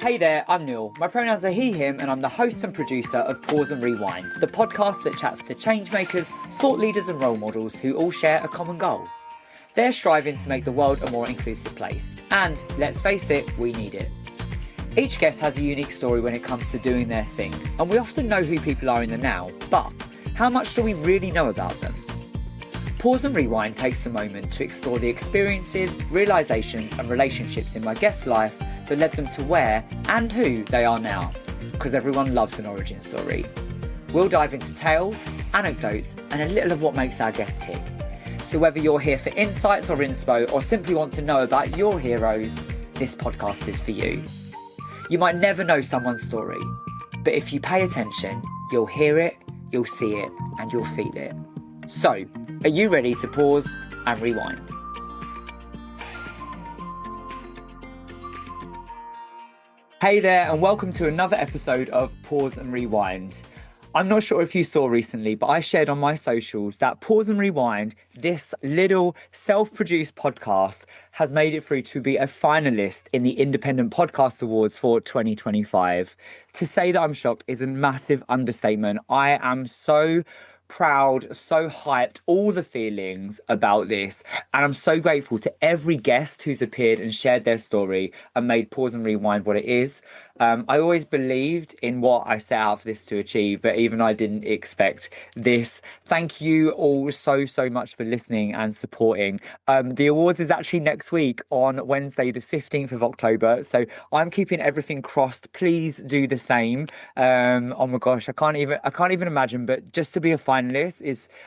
Hey there, I'm Neil. My pronouns are he, him, and I'm the host and producer of Pause and Rewind, the podcast that chats to changemakers, thought leaders and role models who all share a common goal. They're striving to make the world a more inclusive place. And, let's face it, we need it. Each guest has a unique story when it comes to doing their thing, and we often know who people are in the now, but how much do we really know about them? Pause and Rewind takes a moment to explore the experiences, realisations and relationships in my guest's life that led them to where and who they are now, because everyone loves an origin story. We'll dive into tales, anecdotes and a little of what makes our guest tick. So whether you're here for insights or inspo or simply want to know about your heroes, this podcast is for you. You might never know someone's story, but if you pay attention, you'll hear it, you'll see it and you'll feel it. So, are you ready to pause and rewind? Hey there, and welcome to another episode of Pause and Rewind. I'm not sure if you saw recently, but I shared on my socials that Pause and Rewind, this little self-produced podcast, has made it through to be a finalist in the Independent Podcast Awards for 2025. To say that I'm shocked is a massive understatement. I am so proud, so hyped, all the feelings about this. And I'm so grateful to every guest who's appeared and shared their story and made Pause and Rewind what it is. I always believed in what I set out for this to achieve, but even I didn't expect this. Thank you all so much for listening and supporting. The awards is actually next week on Wednesday, the 15th of October. So I'm keeping everything crossed. Please do the same. Oh my gosh, I can't even imagine, but just to be a finalist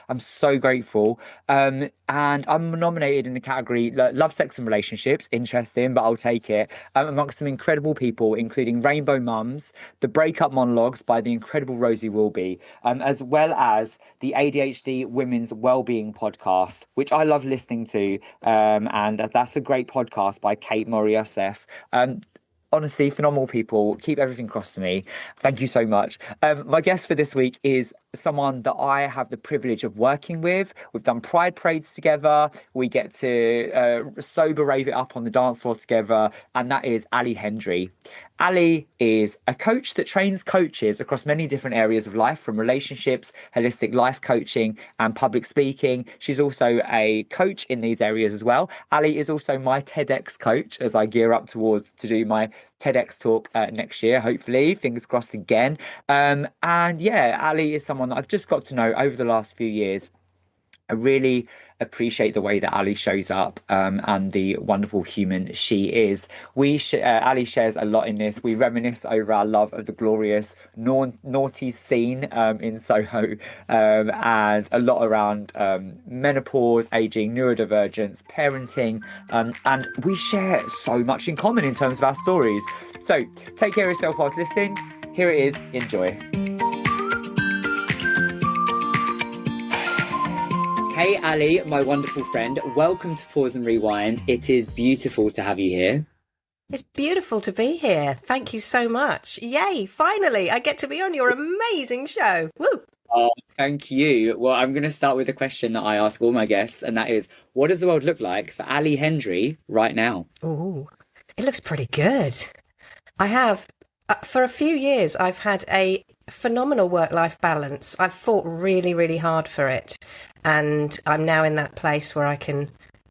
I'm so grateful. And I'm nominated in the category Love, Sex and Relationships. Interesting, but I'll take it. Amongst some incredible people, including Rainbow Mums, the Breakup Monologues by the incredible Rosie Wilby, as well as the ADHD Women's Wellbeing podcast, which I love listening to. And that's a great podcast by Kate Mori-Youssef. Honestly, phenomenal people. Keep everything crossed to me. Thank you so much. My guest for this week is someone that I have the privilege of working with. We've done pride parades together. We get to sober rave it up on the dance floor together. And that is Ali Hendry. Ali is a coach that trains coaches across many different areas of life, from relationships, holistic life coaching and public speaking. She's also a coach in these areas as well. Ali is also my TEDx coach as I gear up towards to do my TEDx talk next year, hopefully, fingers crossed again. And yeah, Ali is someone that I've just got to know over the last few years. I really appreciate the way that Ali shows up and the wonderful human she is. Ali shares a lot in this. We reminisce over our love of the glorious naughty scene in Soho and a lot around menopause, aging, neurodivergence, parenting, and we share so much in common in terms of our stories. So take care of yourself whilst listening. Here it is. Enjoy. Hey Ali, my wonderful friend, welcome to Pause and Rewind. It is beautiful to have you here. It's beautiful to be here. Thank you so much. Yay, finally, I get to be on your amazing show. Woo! Oh, thank you. Well, I'm going to start with a question that I ask all my guests, and that is, what does the world look like for Ali Hendry right now? Ooh, it looks pretty good. I have, for a few years, I've had a phenomenal work-life balance. I've fought really hard for it. And I'm now in that place where I can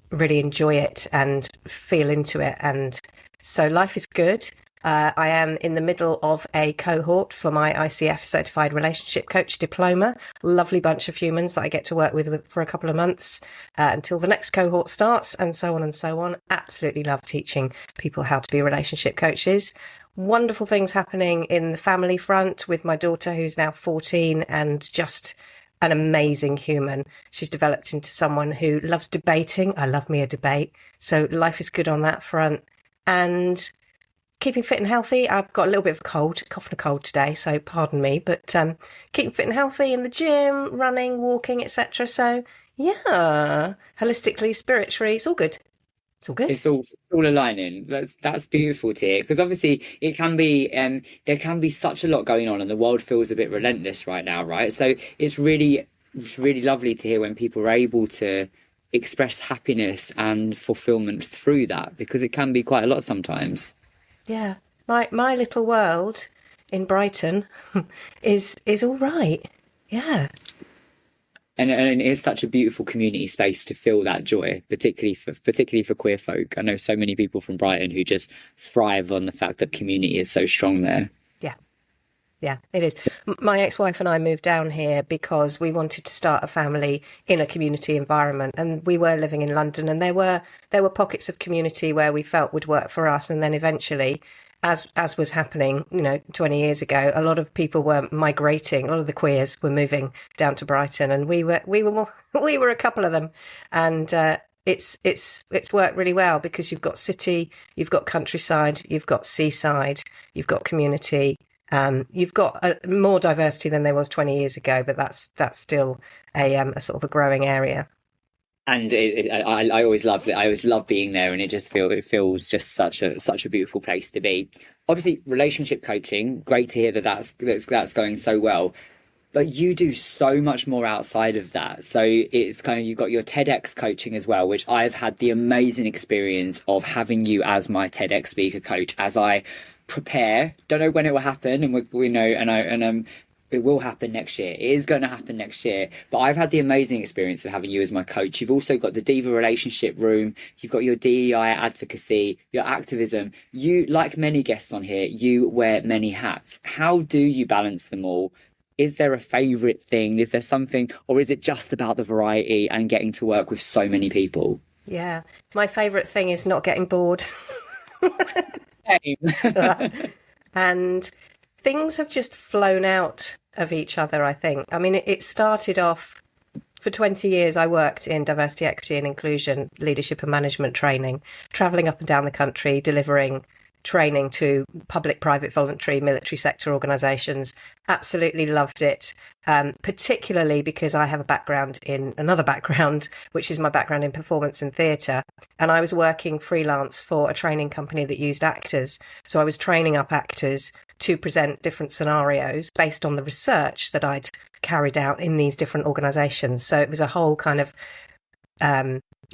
really enjoy it and feel into it. And so life is good. I am in the middle of a cohort for my ICF Certified Relationship Coach Diploma. Lovely bunch of humans that I get to work with for a couple of months until the next cohort starts, and so on and so on. Absolutely love teaching people how to be relationship coaches. Wonderful things happening in the family front with my daughter, who's now 14 and just an amazing human. She's developed into someone who loves debating. I love me a debate. So life is good on that front. And keeping fit and healthy. I've got a little bit of a cold, cough and a cold today, so pardon me. But keeping fit and healthy in the gym, running, walking, etc. So yeah, holistically, spiritually, it's all good. It's all good. It's all aligning. That's beautiful to hear, because obviously it can be there can be such a lot going on and the world feels a bit relentless right now, right? So it's really lovely to hear when people are able to express happiness and fulfillment through that, because it can be quite a lot sometimes. Yeah, My little world in Brighton is all right. Yeah. And it's such a beautiful community space to feel that joy, particularly for queer folk. I know so many people from Brighton who just thrive on the fact that community is so strong there. Yeah. Yeah, it is. My ex-wife and I moved down here because we wanted to start a family in a community environment, and we were living in London, and there were pockets of community where we felt would work for us, and then eventually, as was happening, 20 years ago, a lot of people were migrating. A lot of the queers were moving down to Brighton, and we were a couple of them, and it's worked really well because you've got city, you've got countryside, you've got seaside, you've got community. You've got more diversity than there was 20 years ago, but that's still a sort of a growing area. And I always loved it. I always love being there, and it feels just such a beautiful place to be. Obviously, relationship coaching, great to hear that's going so well. But you do so much more outside of that. So it's kind of, you've got your TEDx coaching as well, which I've had the amazing experience of having you as my TEDx speaker coach as I prepare. Don't know when it will happen, and we know, and it will happen next year. It is going to happen next year. But I've had the amazing experience of having you as my coach. You've also got the Diva Relationship Room. You've got your DEI advocacy, your activism. You, like many guests on here, you wear many hats. How do you balance them all? Is there a favourite thing? Is there something, or is it just about the variety and getting to work with so many people? Yeah, my favourite thing is not getting bored. And things have just flown out of each other, I think. I mean, it started off, for 20 years, I worked in diversity, equity and inclusion, leadership and management training, travelling up and down the country, delivering training to public, private, voluntary, military sector organisations. Absolutely loved it, particularly because I have a background in another background, which is my background in performance and theatre. And I was working freelance for a training company that used actors. So I was training up actors to present different scenarios based on the research that I'd carried out in these different organisations. So it was a whole kind of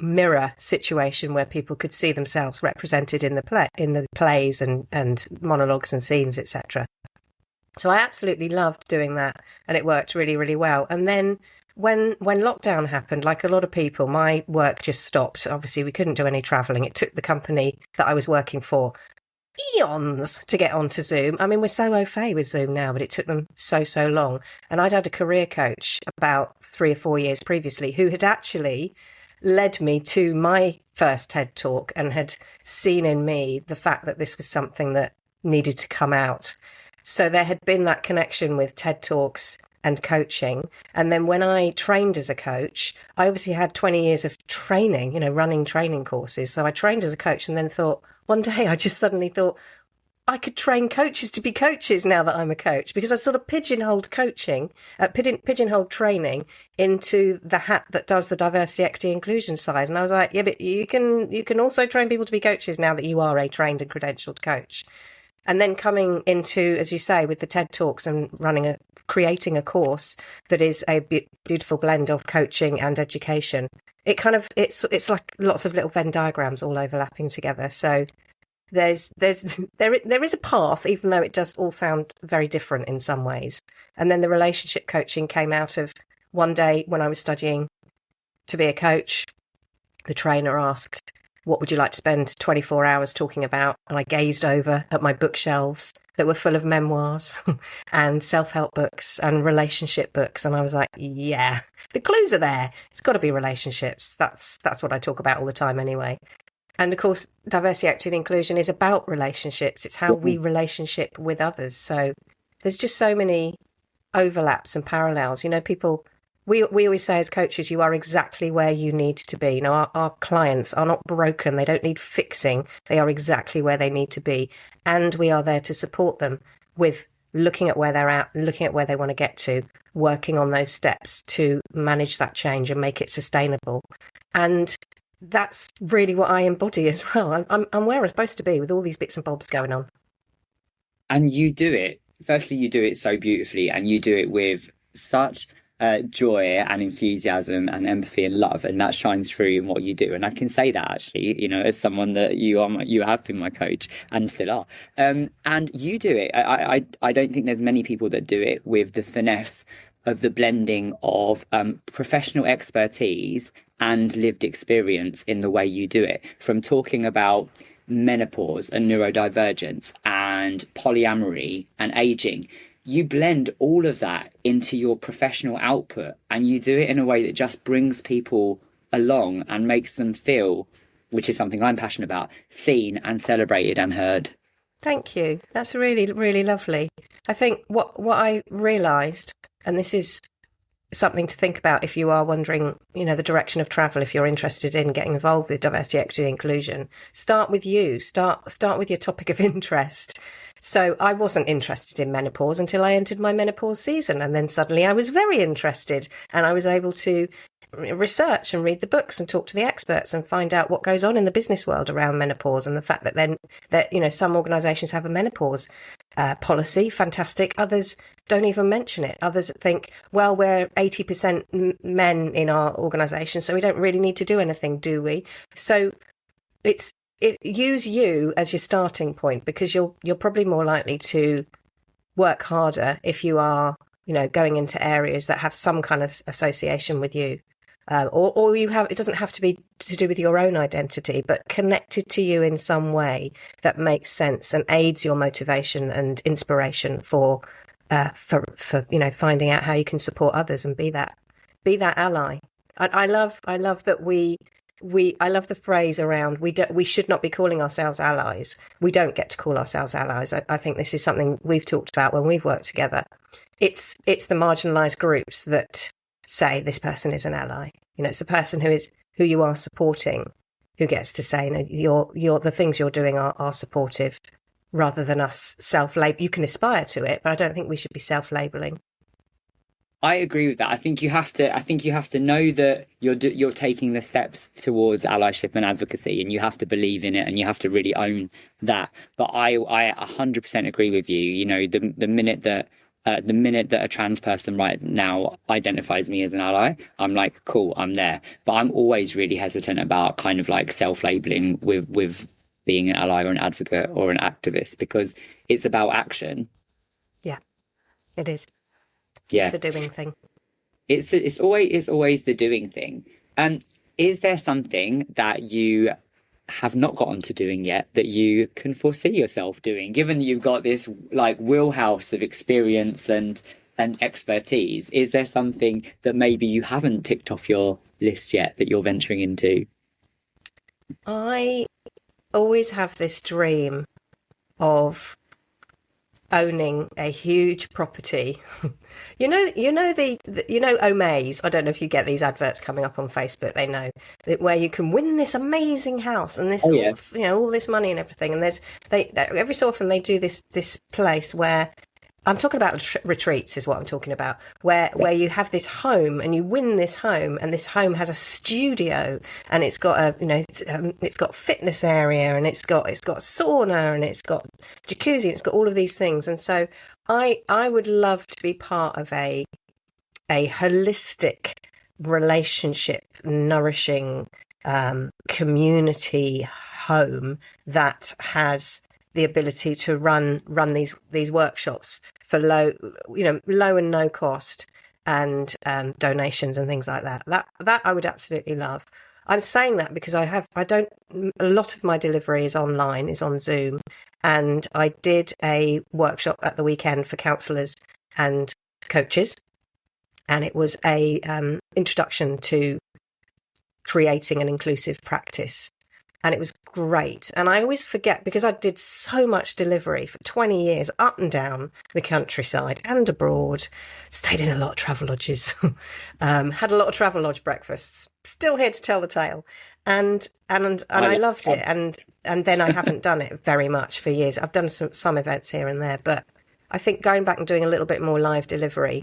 mirror situation where people could see themselves represented in the plays and monologues and scenes, etc. So I absolutely loved doing that, and it worked really, really well. And then when lockdown happened, like a lot of people, my work just stopped. Obviously, we couldn't do any travelling. It took the company that I was working for eons to get onto Zoom. I mean, we're so au fait with Zoom now, but it took them so long. And I'd had a career coach about 3 or 4 years previously who had actually led me to my first TED Talk and had seen in me the fact that this was something that needed to come out. So there had been that connection with TED Talks and coaching. And then when I trained as a coach, I obviously had 20 years of training, running training courses. So I trained as a coach and then thought, one day I just suddenly thought, I could train coaches to be coaches now that I'm a coach, because I sort of pigeonholed pigeonholed training into the hat that does the diversity, equity, inclusion side. And I was like, yeah, but you can also train people to be coaches now that you are a trained and credentialed coach. And then coming into, as you say, with the TED Talks and creating a course that is a beautiful blend of coaching and education. It's like lots of little Venn diagrams all overlapping together. So there is a path, even though it does all sound very different in some ways. And then the relationship coaching came out of one day when I was studying to be a coach. The trainer asked, what would you like to spend 24 hours talking about? And I gazed over at my bookshelves that were full of memoirs and self-help books and relationship books. And I was like, yeah, the clues are there. It's got to be relationships. That's what I talk about all the time anyway. And of course, diversity, equity and inclusion is about relationships. It's how we relationship with others. So there's just so many overlaps and parallels. People, we always say as coaches, you are exactly where you need to be. Our clients are not broken. They don't need fixing. They are exactly where they need to be. And we are there to support them with looking at where they're at, looking at where they want to get to, working on those steps to manage that change and make it sustainable. And that's really what I embody as well. I'm where I'm supposed to be with all these bits and bobs going on. And you do it. Firstly, you do it so beautifully, and you do it with such joy and enthusiasm and empathy and love, and that shines through in what you do. And I can say that actually, as someone that you have been my coach and still are, and you do it. I don't think there's many people that do it with the finesse of the blending of professional expertise and lived experience in the way you do it. From talking about menopause and neurodivergence and polyamory and aging, you blend all of that into your professional output, and you do it in a way that just brings people along and makes them feel, which is something I'm passionate about, seen and celebrated and heard. Thank you. That's really, really lovely. I think what I realised, and this is something to think about if you are wondering, the direction of travel, if you're interested in getting involved with diversity, equity, and inclusion, start with you. Start with your topic of interest. So I wasn't interested in menopause until I entered my menopause season. And then suddenly I was very interested, and I was able to research and read the books and talk to the experts and find out what goes on in the business world around menopause, and the fact that some organizations have a menopause policy. Fantastic. Others don't even mention it. Others think, well, we're 80% men in our organization, so we don't really need to do anything, do we? So use you as your starting point, because you're probably more likely to work harder if you are, going into areas that have some kind of association with you. Or you have, it doesn't have to be to do with your own identity, but connected to you in some way that makes sense and aids your motivation and inspiration for finding out how you can support others and be that ally. I love that I love the phrase around we should not be calling ourselves allies. We don't get to call ourselves allies. I think this is something we've talked about when we've worked together. It's the marginalised groups that say this person is an ally. It's the person who you are supporting who gets to say, you're the things you're doing are supportive, rather than us self-label. You can aspire to it, but I don't think we should be self-labeling. I agree with that. I think you have to know that you're taking the steps towards allyship and advocacy, and you have to believe in it, and you have to really own that. But I 100% agree with you. The minute that a trans person right now identifies me as an ally, I'm like, cool, I'm there. But I'm always really hesitant about kind of like self-labeling with being an ally or an advocate or an activist, because it's about action. Yeah, it is. Yeah. It's a doing thing. It's always the doing thing. Is there something that you have not gotten to doing yet that you can foresee yourself doing, given that you've got this like wheelhouse of experience and expertise? Is there something that maybe you haven't ticked off your list yet that you're venturing into? I always have this dream of owning a huge property. Omaze. I don't know if you get these adverts coming up on Facebook. They know where you can win this amazing house and this, all this money and everything. And every so often they do this place where, I'm talking about retreats is what I'm talking about, where you have this home and you win this home, and this home has a studio, and it's got it's got fitness area, and it's got sauna, and it's got jacuzzi, and it's got all of these things. And so I would love to be part of a holistic relationship nourishing community home that has the ability to run these workshops for low and no cost, and donations and things like that. That I would absolutely love. I'm saying that because a lot of my delivery is online, is on Zoom, and I did a workshop at the weekend for counsellors and coaches, and it was a introduction to creating an inclusive practice. And it was great. And I always forget, because I did so much delivery for 20 years, up and down the countryside and abroad, stayed in a lot of travel lodges, had a lot of travel lodge breakfasts, still here to tell the tale. And I loved it. And then I haven't done it very much for years. I've done some events here and there, but I think going back and doing a little bit more live delivery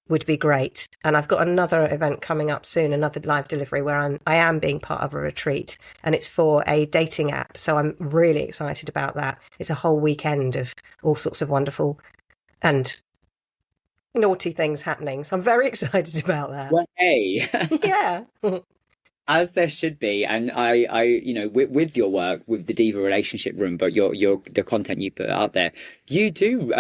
would be great. And I've got another event coming up soon, another live delivery where I am being part of a retreat, and it's for a dating app. So I'm really excited about that. It's a whole weekend of all sorts of wonderful and naughty things happening. So I'm very excited about that. Well, hey, Yeah. as there should be, and with your work with the Diva Relationship Room, but the content you put out there, you do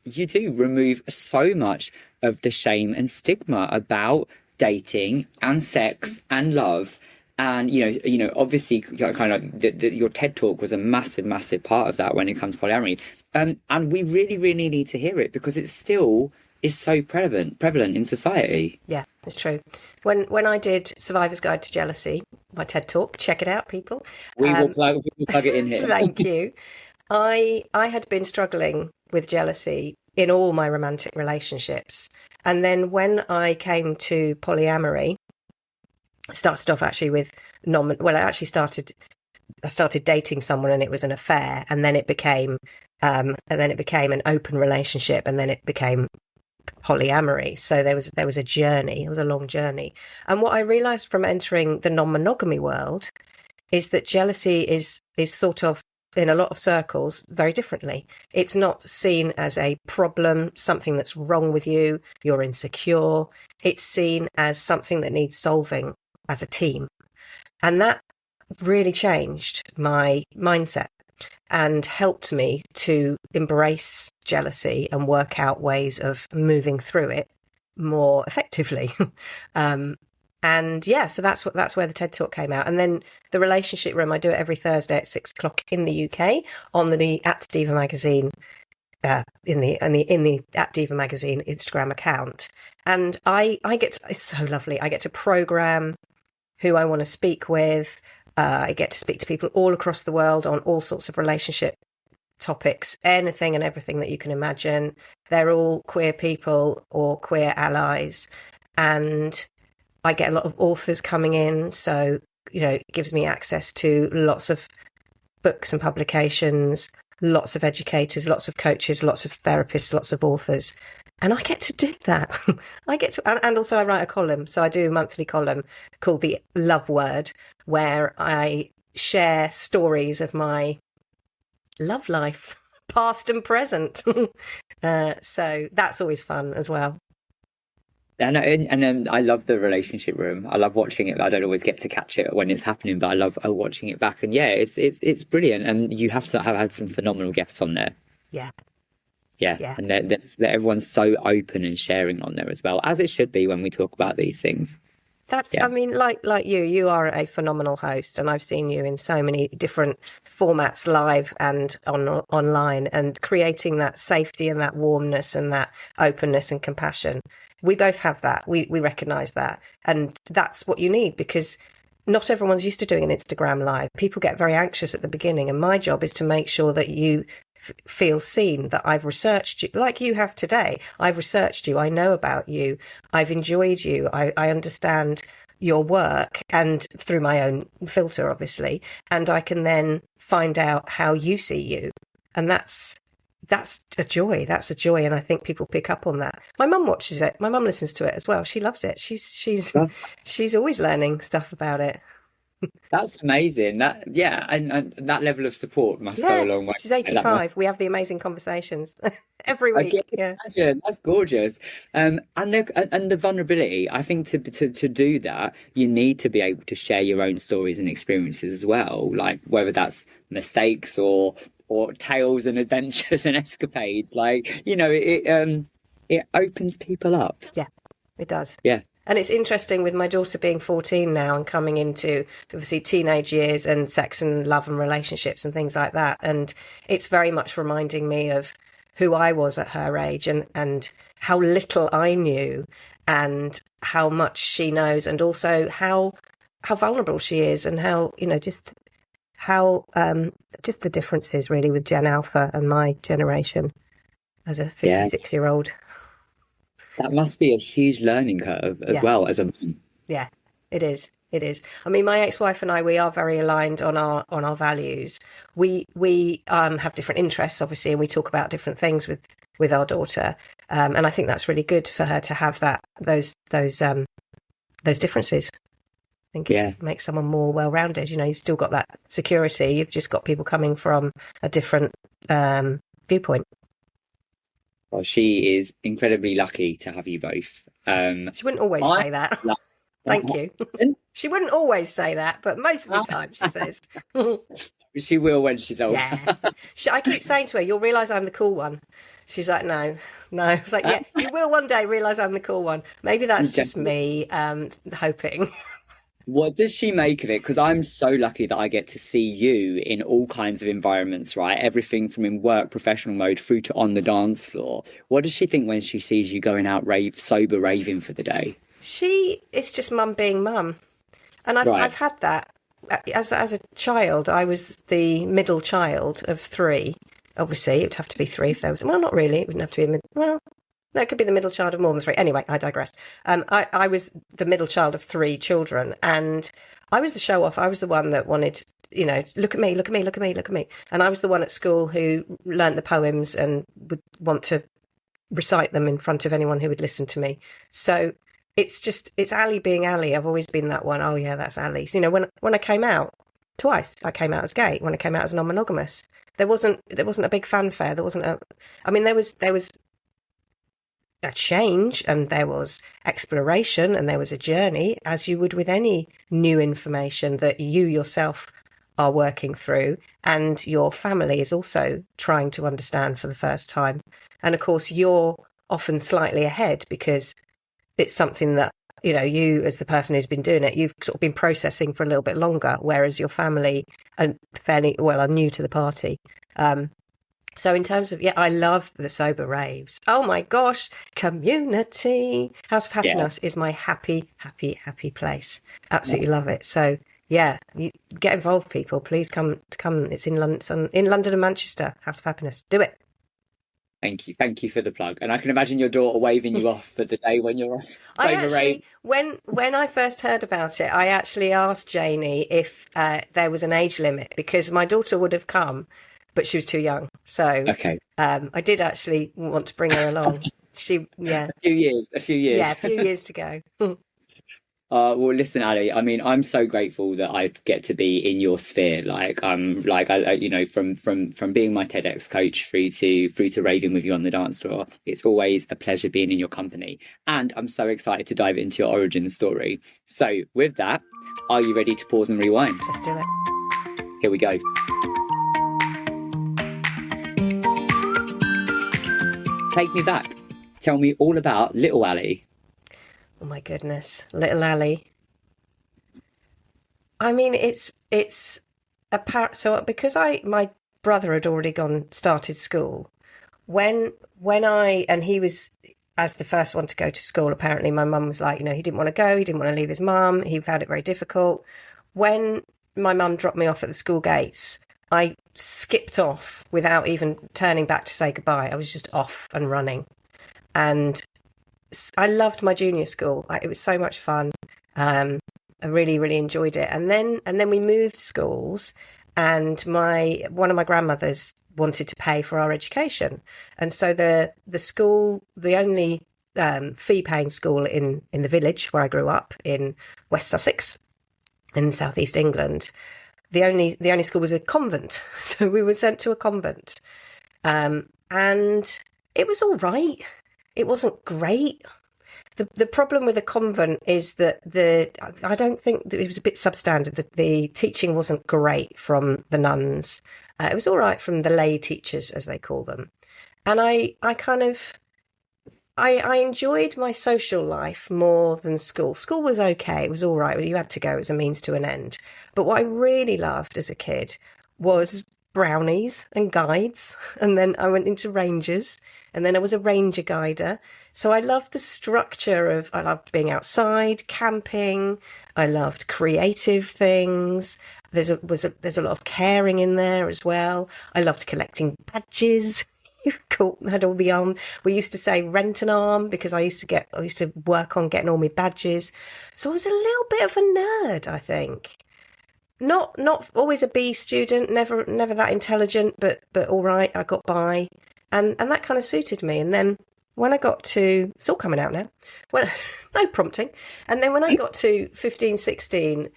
remove so much of the shame and stigma about dating and sex and love. And obviously, kind of your TED talk was a massive, massive part of that when it comes to polyamory. And we really, really need to hear it because it still is so prevalent in society. Yeah, it's true. When I did Survivor's Guide to Jealousy, my TED talk, check it out, people. We will plug it in here. Thank you. I had been struggling with jealousy in all my romantic relationships. And then when I came to polyamory, I started off actually with I started dating someone and it was an affair, and then it became an open relationship, and then it became polyamory. So there was a journey. It was a long journey. And what I realized from entering the non-monogamy world is that jealousy is thought of in a lot of circles very differently. It's not seen as a problem, something that's wrong with you, you're insecure. It's seen as something that needs solving as a team. And that really changed my mindset and helped me to embrace jealousy and work out ways of moving through it more effectively. And yeah, so that's where the TED Talk came out. And then the Relationship Room, I do it every Thursday at 6 o'clock in the UK on the at Diva Magazine, in the at Diva Magazine Instagram account. And it's so lovely. I get to program who I want to speak with. I get to speak to people all across the world on all sorts of relationship topics, anything and everything that you can imagine. They're all queer people or queer allies. And I get a lot of authors coming in. So, it gives me access to lots of books and publications, lots of educators, lots of coaches, lots of therapists, lots of authors. And I get to do that. And also I write a column. So I do a monthly column called The Love Word, where I share stories of my love life, past and present. So that's always fun as well. And I love the Relationship Room. I love watching it. I don't always get to catch it when it's happening, but I love watching it back. And yeah, it's brilliant. And you have had some phenomenal guests on there. Yeah. And everyone's so open and sharing on there as well, as it should be when we talk about these things. I mean, like you are a phenomenal host, and I've seen you in so many different formats, live and online, and creating that safety and that warmness and that openness and compassion. We both have that. We recognise that. And that's what you need, because not everyone's used to doing an Instagram live. People get very anxious at the beginning. And my job is to make sure that you feel seen, that I've researched you, like you have today. I've researched you. I know about you. I've enjoyed you. I understand your work, and through my own filter, obviously. And I can then find out how you see you. And that's a joy. That's a joy. And I think people pick up on that. My mum watches it. My mum listens to it as well. She loves it. She's always learning stuff about it. That's amazing. And that level of support must go a long way. She's 85. We have the amazing conversations every week. Imagine. That's gorgeous. And the vulnerability. I think to do that, you need to be able to share your own stories and experiences as well. Like whether that's mistakes or tales and adventures and escapades. Like, it opens people up. Yeah, it does. Yeah. And it's interesting with my daughter being 14 now and coming into obviously teenage years and sex and love and relationships and things like that. And it's very much reminding me of who I was at her age and how little I knew and how much she knows, and also how vulnerable she is, and how, just the differences really with Gen Alpha and my generation as a 56-year-old. That must be a huge learning curve as well as a mum. Yeah, it is. It is. I mean, my ex-wife and I, we are very aligned on our values. We have different interests, obviously, and we talk about different things with our daughter. And I think that's really good for her to have those differences. I think it makes someone more well-rounded. You've still got that security. You've just got people coming from a different viewpoint. Well, she is incredibly lucky to have you both. She wouldn't always I say that. love Thank you. She wouldn't always say that, but most of the time she says. She will when she's older. Yeah. I keep saying to her, you'll realise I'm the cool one. She's like, no, no. I was like, yeah, you will one day realise I'm the cool one. Maybe that's just me hoping. What does she make of it? Because I'm so lucky that I get to see you in all kinds of environments, right? Everything from in work, professional mode, through to on the dance floor. What does she think when she sees you going out sober raving for the day? It's just mum being mum. And I've had that. As a child, I was the middle child of three. Obviously, it would have to be three if there was... Well, not really. It wouldn't have to be... Well, no, it could be the middle child of more than three. Anyway, I digress. I was the middle child of three children, and I was the show-off. I was the one that wanted, look at me, look at me, look at me, look at me. And I was the one at school who learnt the poems and would want to recite them in front of anyone who would listen to me. So... it's Ali being Ali. I've always been that one. Oh yeah, that's Ali. So, when I came out twice, I came out as gay. When I came out as non-monogamous, there wasn't a big fanfare. There was a change, and there was exploration, and there was a journey, as you would with any new information that you yourself are working through, and your family is also trying to understand for the first time. And of course, you're often slightly ahead because it's something that, you as the person who's been doing it, you've sort of been processing for a little bit longer, whereas your family are are new to the party. So in terms of, I love the sober raves. Oh my gosh, community. House of Happiness is my happy, happy, happy place. Absolutely love it. So you get involved, people. Please come. It's in London and Manchester. House of Happiness. Do it. Thank you for the plug. And I can imagine your daughter waving you off for the day when you're off. When I first heard about it, I actually asked Janie if there was an age limit, because my daughter would have come, but she was too young. So I did actually want to bring her along. A few years. Yeah, a few years to go. Well, listen, Ali. I mean, I'm so grateful that I get to be in your sphere. From being my TEDx coach through to raving with you on the dance floor. It's always a pleasure being in your company, and I'm so excited to dive into your origin story. So, with that, are you ready to pause and rewind? Let's do it. Here we go. Take me back. Tell me all about little Ali. Oh my goodness, little Ali. I mean, it's so because my brother had already started school when he was as the first one to go to school. Apparently, my mum was like, he didn't want to go, he didn't want to leave his mum, he found it very difficult. When my mum dropped me off at the school gates, I skipped off without even turning back to say goodbye. I was just off and running, and I loved my junior school. It was so much fun. I really, really enjoyed it. And then we moved schools, and one of my grandmothers wanted to pay for our education. And so the school, the only fee-paying school in the village where I grew up in West Sussex in southeast England, the only school was a convent. So we were sent to a convent. And it was all right. It wasn't great. The problem with a convent is that I don't think that it was a bit substandard. The teaching wasn't great from the nuns. It was all right from the lay teachers, as they call them. And I enjoyed my social life more than school. School was okay. It was all right. You had to go as a means to an end. But what I really loved as a kid was brownies and guides. And then I went into Rangers, and then I was a ranger guider. So I loved the structure I loved being outside, camping. I loved creative things. There's a lot of caring in there as well. I loved collecting badges. Had all the arm. We used to say rent an arm because I used to work on getting all my badges. So I was a little bit of a nerd, I think. Not always a B student, never that intelligent, but all right, I got by, and that kind of suited me. And then when I got to, it's all coming out now, no prompting. And then when I got to 15, 16,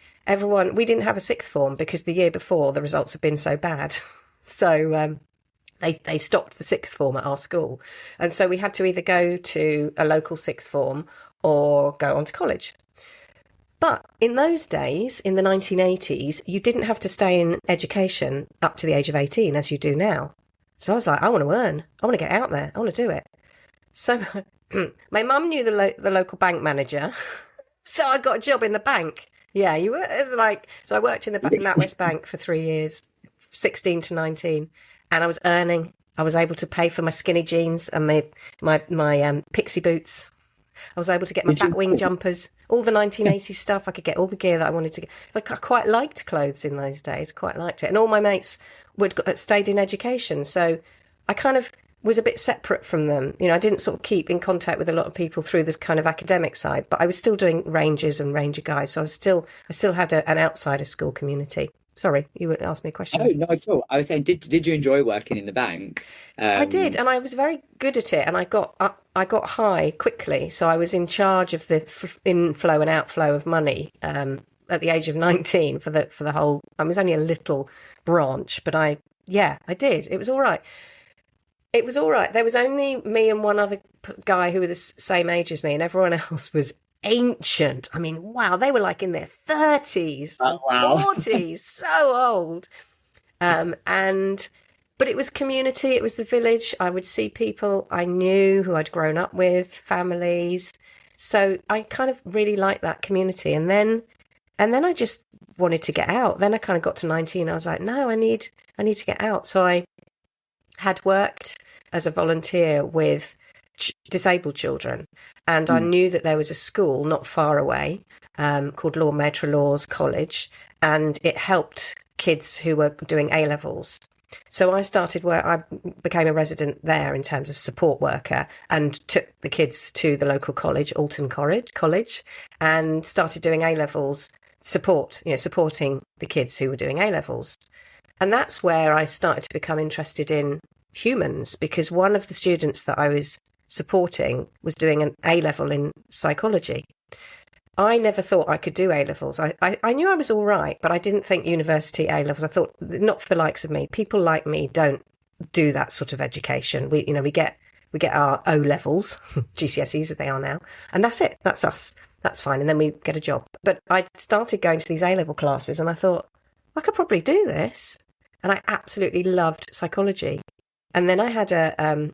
we didn't have a sixth form because the year before the results had been so bad. So They stopped the sixth form at our school. And so we had to either go to a local sixth form or go on to college. But in those days, in the 1980s, you didn't have to stay in education up to the age of 18 as you do now. So I was like, I want to earn. I want to get out there. I want to do it. So my mum knew the local bank manager. So I got a job in the bank. Yeah, it's like, so I worked in the NatWest Bank for 3 years, 16 to 19, and I was earning. I was able to pay for my skinny jeans and my pixie boots. I was able to get my batwing jumpers, all the 1980s stuff. I could get all the gear that I wanted to get. Like, I quite liked clothes in those days, quite liked it. And all my mates stayed in education. So I kind of was a bit separate from them. You know, I didn't sort of keep in contact with a lot of people through this kind of academic side, but I was still doing ranges and ranger guides. So I still had an outside of school community. Sorry, you would ask me a question. Oh, not at all. I was saying, did you enjoy working in the bank? I did, and I was very good at it, and I got high quickly. So I was in charge of the inflow and outflow of money at the age of 19 for the whole. I was only a little branch, but I did. It was all right. It was all right. There was only me and one other guy who were the same age as me, and everyone else was ancient. I mean, wow, they were like in their 30s, 40s, so old. But it was community, it was the village. I would see people I knew who I'd grown up with, families. So I kind of really liked that community. And then I just wanted to get out. Then I kind of got to 19. I was like, no, I need to get out. So I had worked as a volunteer with disabled children, and I knew that there was a school not far away called Law Maître Law's College, and it helped kids who were doing A-levels. So I started where I became a resident there in terms of support worker, and took the kids to the local college, Alton College, and started doing A-levels supporting the kids who were doing A-levels. And that's where I started to become interested in humans, because one of the students that I was supporting was doing an A-level in psychology. I never thought I could do A-levels. I knew I was all right, but I didn't think university A-levels. I thought, not for the likes of me. People like me don't do that sort of education. We get our O-levels, GCSEs as they are now, and that's it. That's us. That's fine. And then we get a job. But I started going to these A-level classes, and I thought, I could probably do this. And I absolutely loved psychology. And then I had a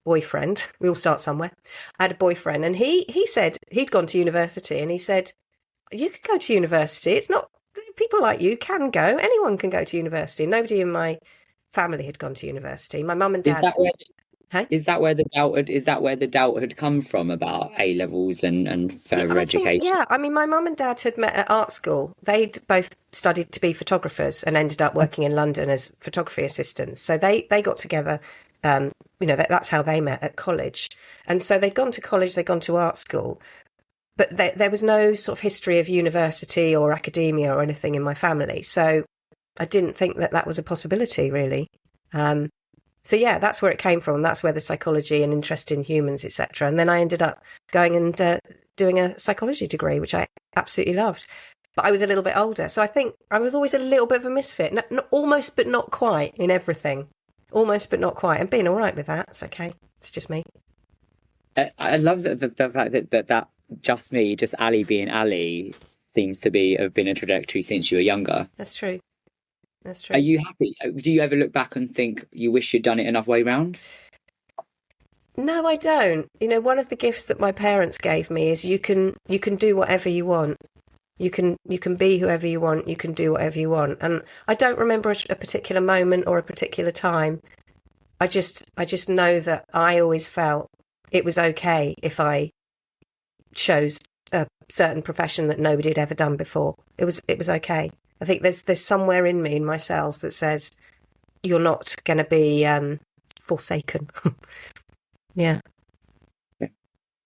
boyfriend. We all start somewhere. I had a boyfriend, and he said he'd gone to university, and he said, you could go to university. It's not, people like you can go. Anyone can go to university. Nobody in my family had gone to university. My mum and dad. Is that where the doubt had come from about A-levels and further education? Yeah, I mean, my mum and dad had met at art school. They'd both studied to be photographers and ended up working in London as photography assistants. So they got together. That's how they met at college. And so they'd gone to college, they'd gone to art school, but there was no sort of history of university or academia or anything in my family. So I didn't think that was a possibility, really. So yeah, that's where it came from. That's where the psychology and interest in humans, etc. And then I ended up going and doing a psychology degree, which I absolutely loved. But I was a little bit older, so I think I was always a little bit of a misfit, almost but not quite in everything. Almost but not quite. I'm being all right with that. It's okay. It's just me. I love the fact that just me, just Ali being Ali, seems to have been a trajectory since you were younger. That's true. That's true. Are you happy? Do you ever look back and think you wish you'd done it another way round? No, I don't. One of the gifts that my parents gave me is you can do whatever you want. You can be whoever you want. You can do whatever you want. And I don't remember a particular moment or a particular time. I just know that I always felt it was okay if I chose a certain profession that nobody had ever done before. It was okay. I think there's somewhere in me, in my cells, that says you're not going to be forsaken. Yeah.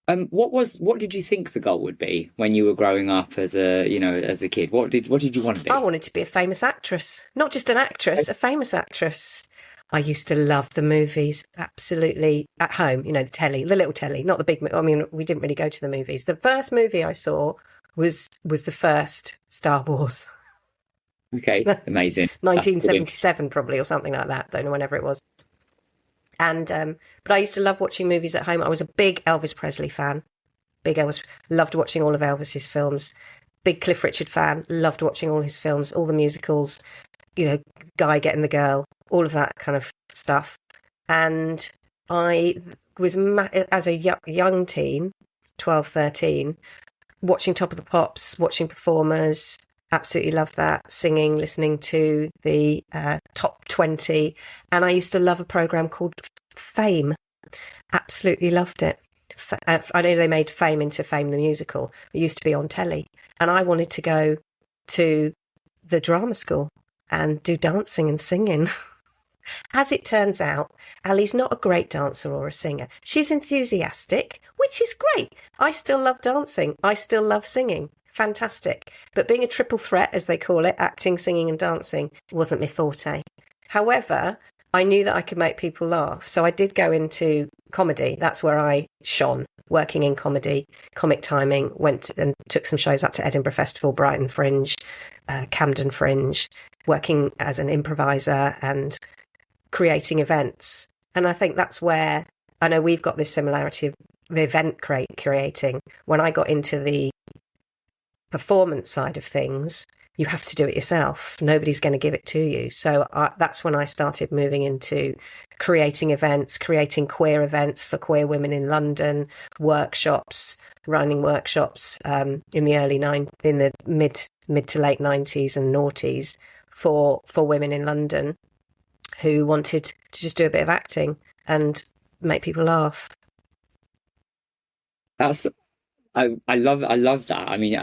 What did you think the goal would be when you were growing up as a kid? What did you want to be? I wanted to be a famous actress, not just an actress, a famous actress. I used to love the movies, absolutely, at home. The telly, the little telly, not the big. I mean, we didn't really go to the movies. The first movie I saw was the first Star Wars. Okay, amazing. 1977 probably, or something like that. Don't know, whenever it was. And but I used to love watching movies at home. I was a big Elvis Presley fan. Big Elvis, loved watching all of Elvis's films. Big Cliff Richard fan, loved watching all his films, all the musicals, Guy Getting the Girl, all of that kind of stuff. And I was, as a young teen, 12, 13, watching Top of the Pops, watching performers, absolutely loved that, singing, listening to the top 20. And I used to love a programme called Fame. Absolutely loved it. I know they made Fame into Fame the Musical. It used to be on telly. And I wanted to go to the drama school and do dancing and singing. As it turns out, Ali's not a great dancer or a singer. She's enthusiastic, which is great. I still love dancing. I still love singing. Fantastic. But being a triple threat, as they call it, acting, singing and dancing, wasn't my forte. However, I knew that I could make people laugh. So I did go into comedy. That's where I shone, working in comedy, comic timing, went and took some shows up to Edinburgh Festival, Brighton Fringe, Camden Fringe, working as an improviser and creating events. And I think that's where, I know we've got this similarity of the event creating. When I got into the performance side of things, you have to do it yourself. Nobody's going to give it to you. So that's when I started moving into creating events, creating queer events for queer women in London, workshops, running workshops in the mid to late 90s and noughties for women in London who wanted to just do a bit of acting and make people laugh. I love that. I mean,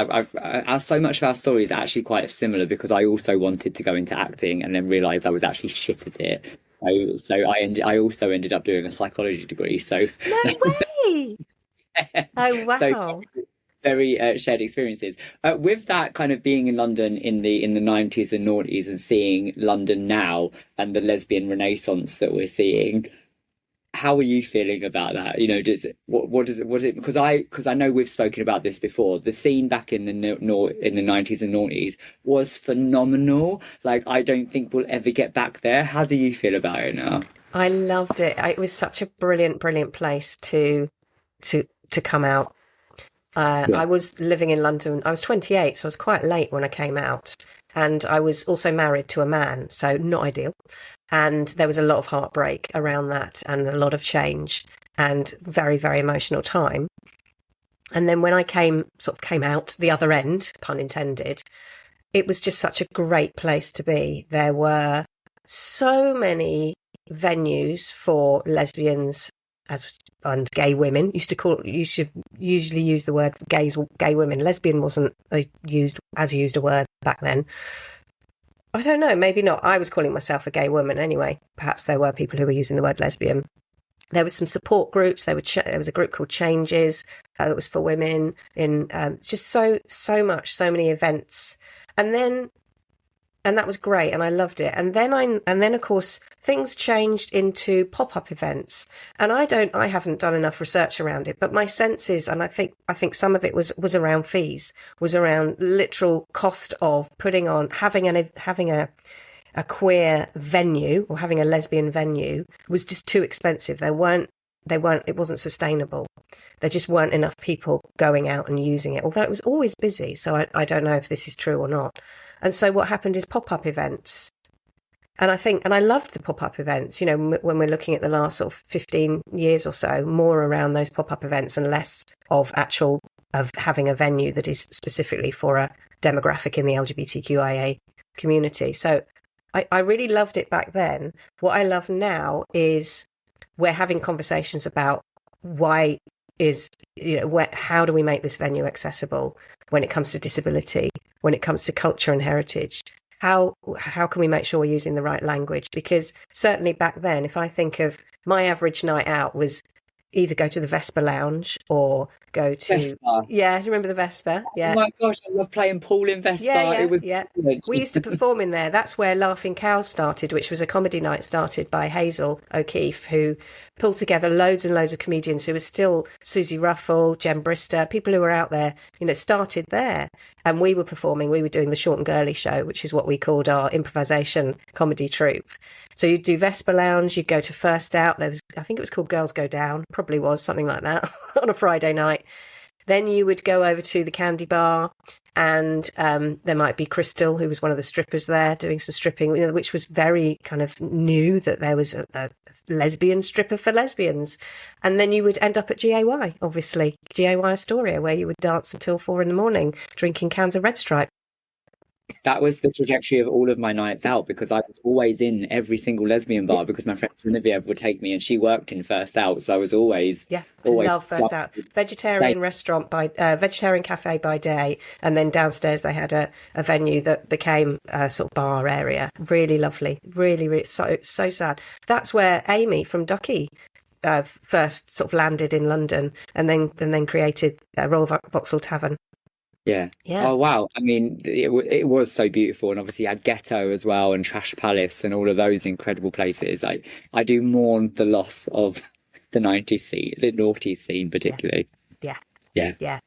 so much of our story is actually quite similar because I also wanted to go into acting and then realised I was actually shit at it. So I also ended up doing a psychology degree. So no way! Oh wow! So very shared experiences. With that kind of being in London in the 90s and noughties and seeing London now and the lesbian renaissance that we're seeing. How are you feeling about that? What is it? Because I know we've spoken about this before. The scene back in the 90s and noughties was phenomenal. Like, I don't think we'll ever get back there. How do you feel about it now? I loved it. It was such a brilliant place to come out. Yeah. I was living in London. I was 28, so I was quite late when I came out. And I was also married to a man, so not ideal. And there was a lot of heartbreak around that and a lot of change and very, very emotional time. And then when I came out the other end, pun intended, it was just such a great place to be. There were so many venues for lesbians and gay women. You should usually use the word gay women. Lesbian wasn't used a word back then. I don't know, maybe not. I was calling myself a gay woman anyway. Perhaps there were people who were using the word lesbian. There were some support groups. There was a group called Changes that was for women. Just so many events, and that was great, and I loved it. And then of course things changed into pop-up events, and I haven't done enough research around it, but my sense is, and I think some of it was around fees, was around literal cost of having a queer venue or having a lesbian venue was just too expensive. It wasn't sustainable. There just weren't enough people going out and using it, although it was always busy. So I don't know if this is true or not. And so what happened is pop-up events. And I loved the pop-up events, when we're looking at the last sort of 15 years or so, more around those pop-up events and less of having a venue that is specifically for a demographic in the LGBTQIA community. So I really loved it back then. What I love now is we're having conversations about how do we make this venue accessible when it comes to disability, when it comes to culture and heritage. How can we make sure we're using the right language? Because certainly back then, if I think of my average night out was either go to the Vespa Lounge or go to Vespa. Yeah, do you remember the Vespa? Yeah. Oh my gosh, I love playing pool in Vespa. It was brilliant. We used to perform in there. That's where Laughing Cows started, which was a comedy night started by Hazel O'Keefe, who pulled together loads and loads of comedians who were still Susie Ruffle, Jem Brister, people who were out there, started there. And we were performing, we were doing the Short and Girly show, which is what we called our improvisation comedy troupe. So you'd do Vespa Lounge, you'd go to First Out, there was I think it was called Girls Go Down, probably was something like that, on a Friday night. Then you would go over to the candy bar, and there might be Crystal, who was one of the strippers there, doing some stripping, which was very kind of new, that there was a lesbian stripper for lesbians. And then you would end up at GAY, obviously, GAY Astoria, where you would dance until 4 a.m, drinking cans of Red Stripe. That was the trajectory of all of my nights out, because I was always in every single lesbian bar, because my friend Genevieve would take me, and she worked in First Out, so I was always I love First Out. Vegetarian restaurant vegetarian cafe by day, and then downstairs they had a venue that became a sort of bar area. Really lovely, really, really so sad. That's where Amy from Ducky first sort of landed in London, and then created Royal Vauxhall Tavern. Yeah. Oh, wow. I mean, it was so beautiful. And obviously you had Ghetto as well, and Trash Palace, and all of those incredible places. I do mourn the loss of the 90s scene, the noughties scene particularly. Yeah.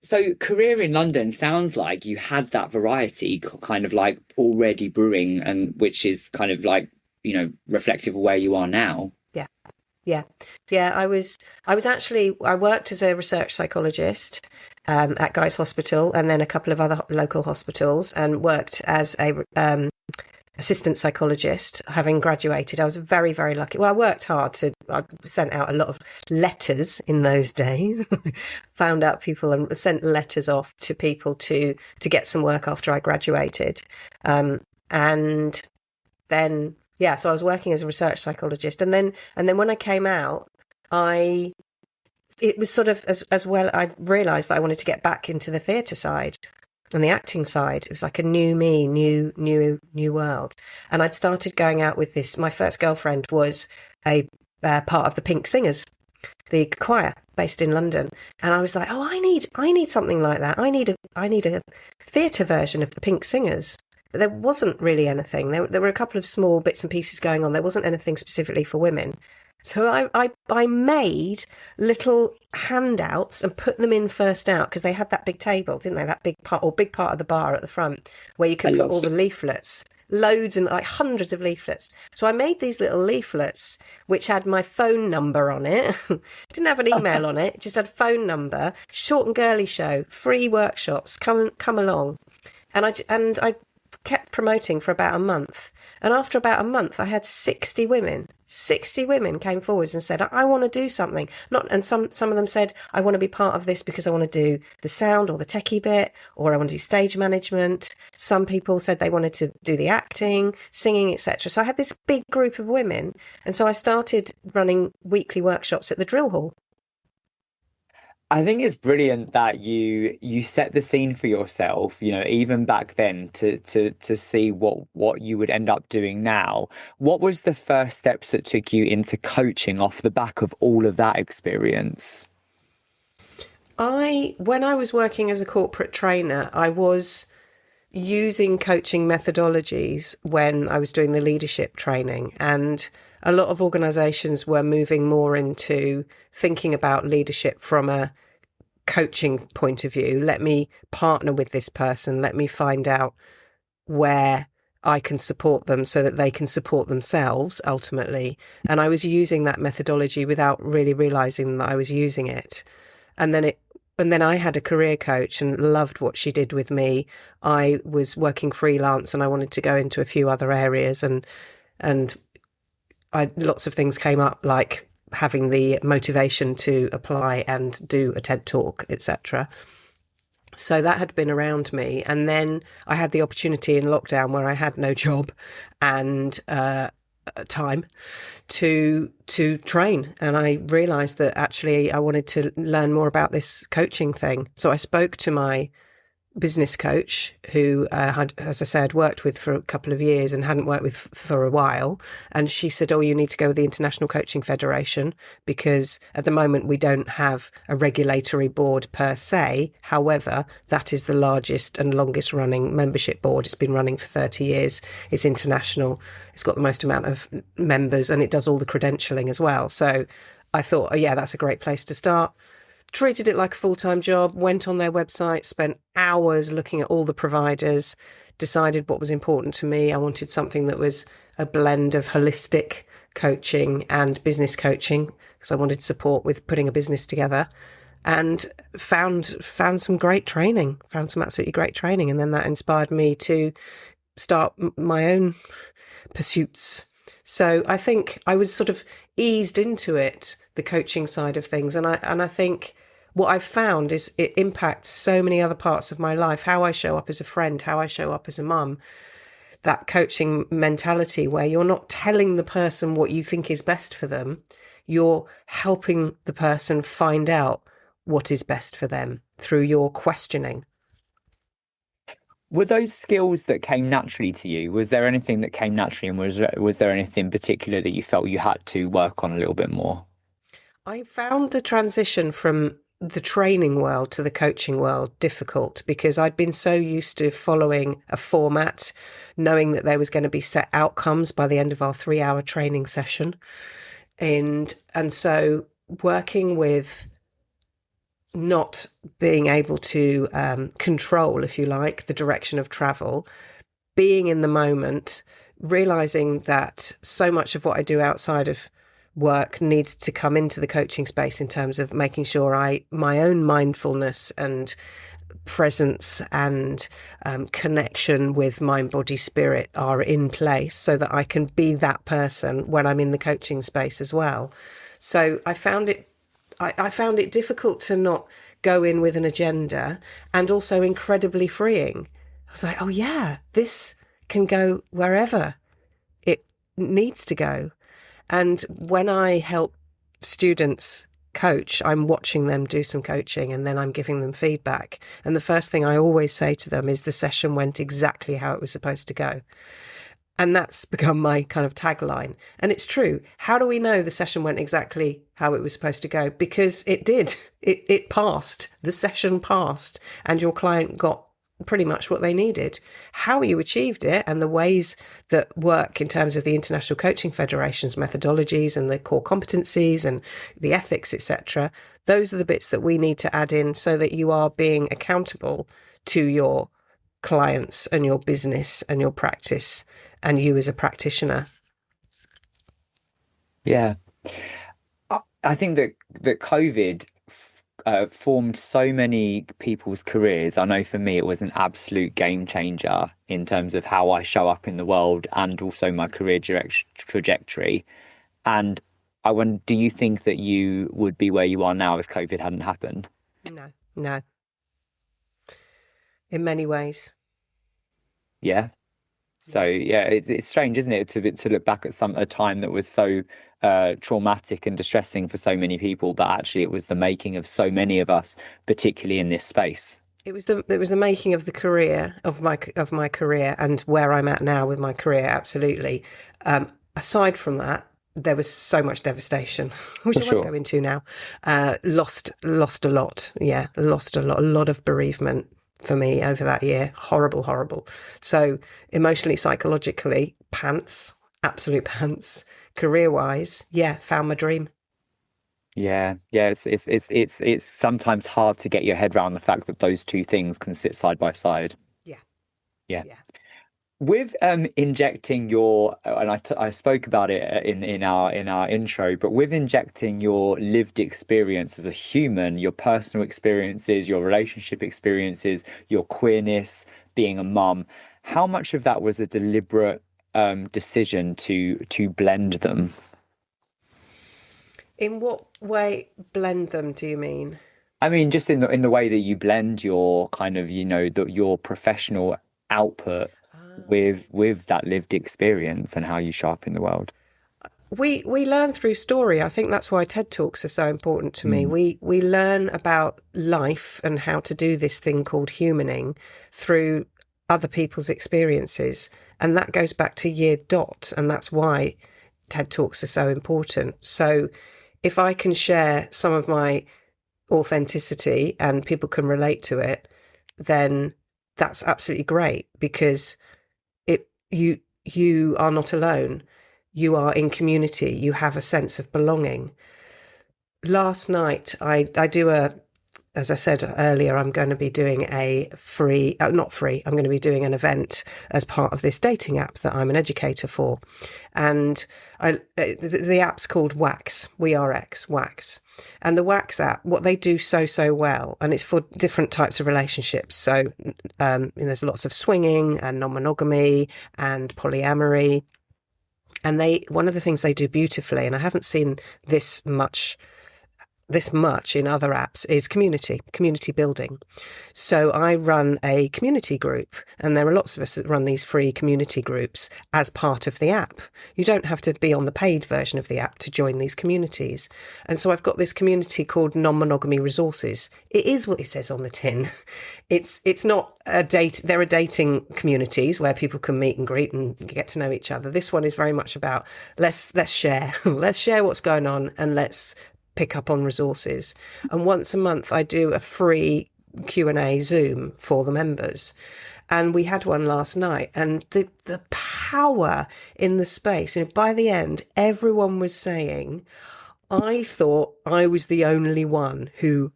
So career in London sounds like you had that variety kind of like already brewing, and which is kind of like, reflective of where you are now. Yeah. I worked as a research psychologist at Guy's Hospital, and then a couple of other local hospitals, and worked as a assistant psychologist, having graduated. I was very, very lucky. Well, I worked hard. I sent out a lot of letters in those days, found out people and sent letters off to people to get some work after I graduated. And then, so I was working as a research psychologist. And then when I came out, it was sort of as well, I realised that I wanted to get back into the theatre side and the acting side. It was like a new me, new world. And I'd started going out with this. My first girlfriend was a part of the Pink Singers, the choir based in London. And I was like, oh, I need something like that. I need a theatre version of the Pink Singers. But there wasn't really anything. There were a couple of small bits and pieces going on. There wasn't anything specifically for women. So I made little handouts and put them in First Out, because they had that big table, didn't they? That big part of the bar at the front where you could put all the leaflets, loads and like hundreds of leaflets. So I made these little leaflets which had my phone number on it. Didn't have an email on it, just had phone number, short and girly show, free workshops, come along. And I kept promoting for about a month. And after about a month, I had 60 women. 60 women came forwards and said, I want to do something. And some of them said, I want to be part of this because I want to do the sound or the techie bit, or I want to do stage management. Some people said they wanted to do the acting, singing, etc. So I had this big group of women. And so I started running weekly workshops at the Drill Hall. I think it's brilliant that you set the scene for yourself, even back then, to see what you would end up doing now. What was the first steps that took you into coaching off the back of all of that experience? When I was working as a corporate trainer, I was using coaching methodologies when I was doing the leadership training, and a lot of organisations were moving more into thinking about leadership from a coaching point of view. Let me partner with this person. Let me find out where I can support them so that they can support themselves ultimately. And I was using that methodology without really realising that I was using it. And then I had a career coach and loved what she did with me. I was working freelance and I wanted to go into a few other areas, and lots of things came up, like having the motivation to apply and do a TED talk, etc. So that had been around me. And then I had the opportunity in lockdown, where I had no job and time to train. And I realised that actually I wanted to learn more about this coaching thing. So I spoke to my business coach, who had, as I said, worked with for a couple of years and hadn't worked with for a while. And she said, oh, you need to go with the International Coaching Federation, because at the moment we don't have a regulatory board per se. However, that is the largest and longest running membership board. It's been running for 30 years. It's international. It's got the most amount of members, and it does all the credentialing as well. So I thought, oh yeah, that's a great place to start. Treated it like a full-time job, went on their website, spent hours looking at all the providers, decided what was important to me. I wanted something that was a blend of holistic coaching and business coaching because I wanted support with putting a business together, and found some great training, found some absolutely great training. And then that inspired me to start my own pursuits. So I think I was sort of eased into it, the coaching side of things. And I think what I've found is it impacts so many other parts of my life, how I show up as a friend, how I show up as a mum. That coaching mentality where you're not telling the person what you think is best for them, you're helping the person find out what is best for them through your questioning. Were those skills that came naturally to you? Was there anything that came naturally, and was there anything particular that you felt you had to work on a little bit more? I found the transition from the training world to the coaching world difficult because I'd been so used to following a format, knowing that there was going to be set outcomes by the end of our 3-hour training session. And so working with not being able to control, if you like, the direction of travel, being in the moment, realizing that so much of what I do outside of work needs to come into the coaching space in terms of making sure my own mindfulness and presence and connection with mind, body, spirit are in place so that I can be that person when I'm in the coaching space as well. So I found it difficult to not go in with an agenda, and also incredibly freeing. I was like, oh yeah, this can go wherever it needs to go. And when I help students coach, I'm watching them do some coaching and then I'm giving them feedback. And the first thing I always say to them is the session went exactly how it was supposed to go. And that's become my kind of tagline. And it's true. How do we know the session went exactly how it was supposed to go? Because it did. It passed. The session passed and your client got pretty much what they needed. How you achieved it and the ways that work in terms of the International Coaching Federation's methodologies and the core competencies and the ethics, etc., those are the bits that we need to add in so that you are being accountable to your clients and your business and your practice and you as a practitioner. Yeah. I think that COVID formed so many people's careers. I know for me, it was an absolute game changer in terms of how I show up in the world and also my career trajectory. And I wonder, do you think that you would be where you are now if COVID hadn't happened? No. In many ways. Yeah. So yeah, it's strange, isn't it, to look back at a time that was so traumatic and distressing for so many people, but actually it was the making of so many of us, particularly in this space. It was the making of the career of my career and where I'm at now with my career. Absolutely. Aside from that, there was so much devastation, which I won't go into now. Lost a lot. Yeah, lost a lot of bereavement for me over that year. Horrible. So emotionally, psychologically, absolute pants. Career-wise, found my dream. Yeah. It's sometimes hard to get your head around the fact that those two things can sit side by side. Yeah. With injecting your, and I spoke about it in our intro, but with injecting your lived experience as a human, your personal experiences, your relationship experiences, your queerness, being a mum, how much of that was a deliberate decision to blend them? In what way blend them, do you mean? I mean, just in the way that you blend your kind of, your professional output with that lived experience and how you show up in the world. We learn through story. I think that's why TED Talks are so important to me. We learn about life and how to do this thing called humaning through other people's experiences. And that goes back to year dot. And that's why TED Talks are so important. So if I can share some of my authenticity and people can relate to it, then that's absolutely great because you are not alone. You are in community. You have a sense of belonging. Last night, I do a as I said earlier, I'm going to be doing a free, not free, I'm going to be doing an event as part of this dating app that I'm an educator for. And the app's called Wax, WeRx, Wax. And the Wax app, what they do so well, and it's for different types of relationships. So there's lots of swinging and non-monogamy and polyamory. And one of the things they do beautifully, and I haven't seen this much in other apps, is community building. So I run a community group, and there are lots of us that run these free community groups as part of the app. You don't have to be on the paid version of the app to join these communities. And so I've got this community called Non-Monogamy Resources. It is what it says on the tin. It's not a date. There are dating communities where people can meet and greet and get to know each other. This one is very much about let's share, let's share what's going on, and let's pick up on resources. And once a month I do a free Q&A Zoom for the members, and we had one last night, and the power in the space, by the end everyone was saying, I thought I was the only one who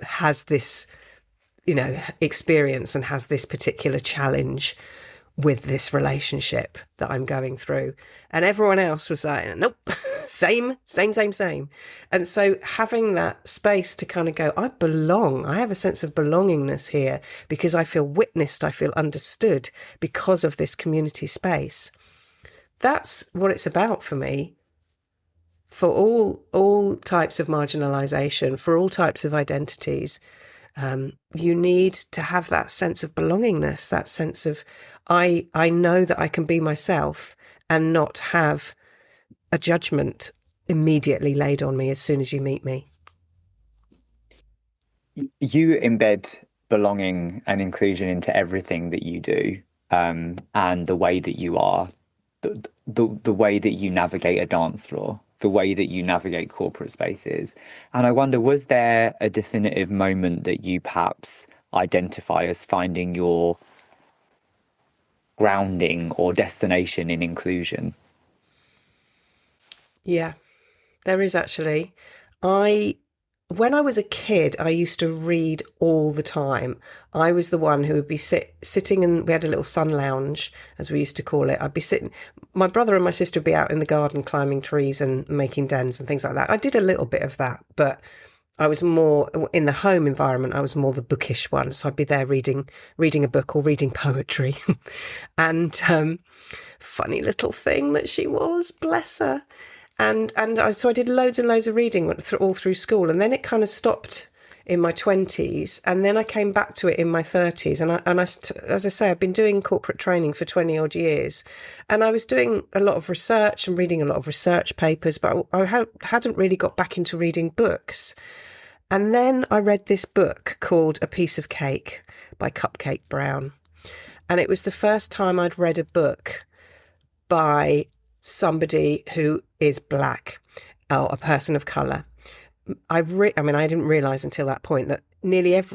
has this experience and has this particular challenge with this relationship that I'm going through. And everyone else was like, nope, same. And so having that space to kind of go, I belong, I have a sense of belongingness here because I feel witnessed, I feel understood because of this community space. That's what it's about for me. For all types of marginalisation, for all types of identities, you need to have that sense of belongingness, that sense of, I know that I can be myself and not have a judgment immediately laid on me as soon as you meet me. You embed belonging and inclusion into everything that you do, and the way that you are, the way that you navigate a dance floor, the way that you navigate corporate spaces. And I wonder, was there a definitive moment that you perhaps identify as finding your grounding or destination in inclusion? Yeah, there is actually. When I was a kid, I used to read all the time. I was the one who would be sitting, and we had a little sun lounge, as we used to call it. I'd be sitting, my brother and my sister would be out in the garden climbing trees and making dens and things like that. I did a little bit of that, but I was more in the home environment. I was more the bookish one. So I'd be there reading a book or reading poetry. And funny little thing that she was, bless her. So I did loads and loads of reading all through school, and then it kind of stopped in my 20s, and then I came back to it in my 30s. And as I say, I've been doing corporate training for 20 odd years, and I was doing a lot of research and reading a lot of research papers, but I hadn't really got back into reading books. And then I read this book called A Piece of Cake by Cupcake Brown, and it was the first time I'd read a book by somebody who is black or a person of colour. I didn't realise until that point that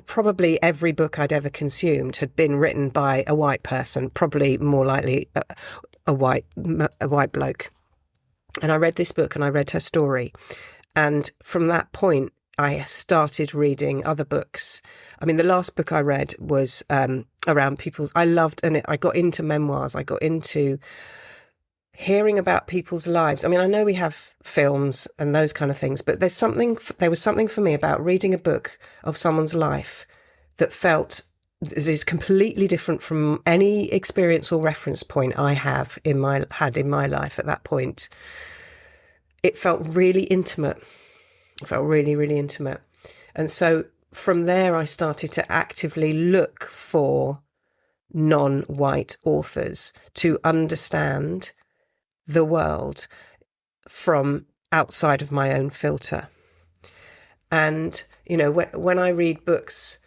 probably every book I'd ever consumed had been written by a white person, probably more likely a white bloke. And I read this book and I read her story. And from that point, I started reading other books. I mean, the last book I read was around people's, I got into memoirs. I got into hearing about people's lives. I mean, I know we have films and those kind of things, but there was something for me about reading a book of someone's life that is completely different from any experience or reference point I had in my life at that point. It felt really intimate. It felt really, really intimate. And so from there, I started to actively look for non-white authors to understand the world from outside of my own filter. And, when I read books,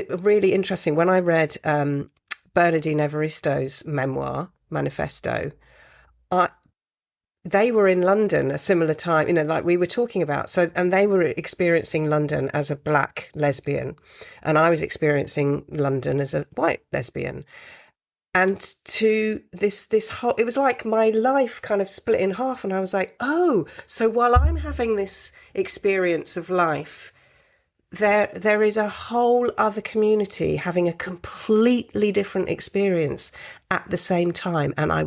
really interesting, when I read Bernardine Evaristo's memoir, Manifesto, they were in London a similar time, like we were talking about. So, and they were experiencing London as a black lesbian, and I was experiencing London as a white lesbian. And to this whole, it was like my life kind of split in half. And I was like, oh, so while I'm having this experience of life, there is a whole other community having a completely different experience at the same time, and I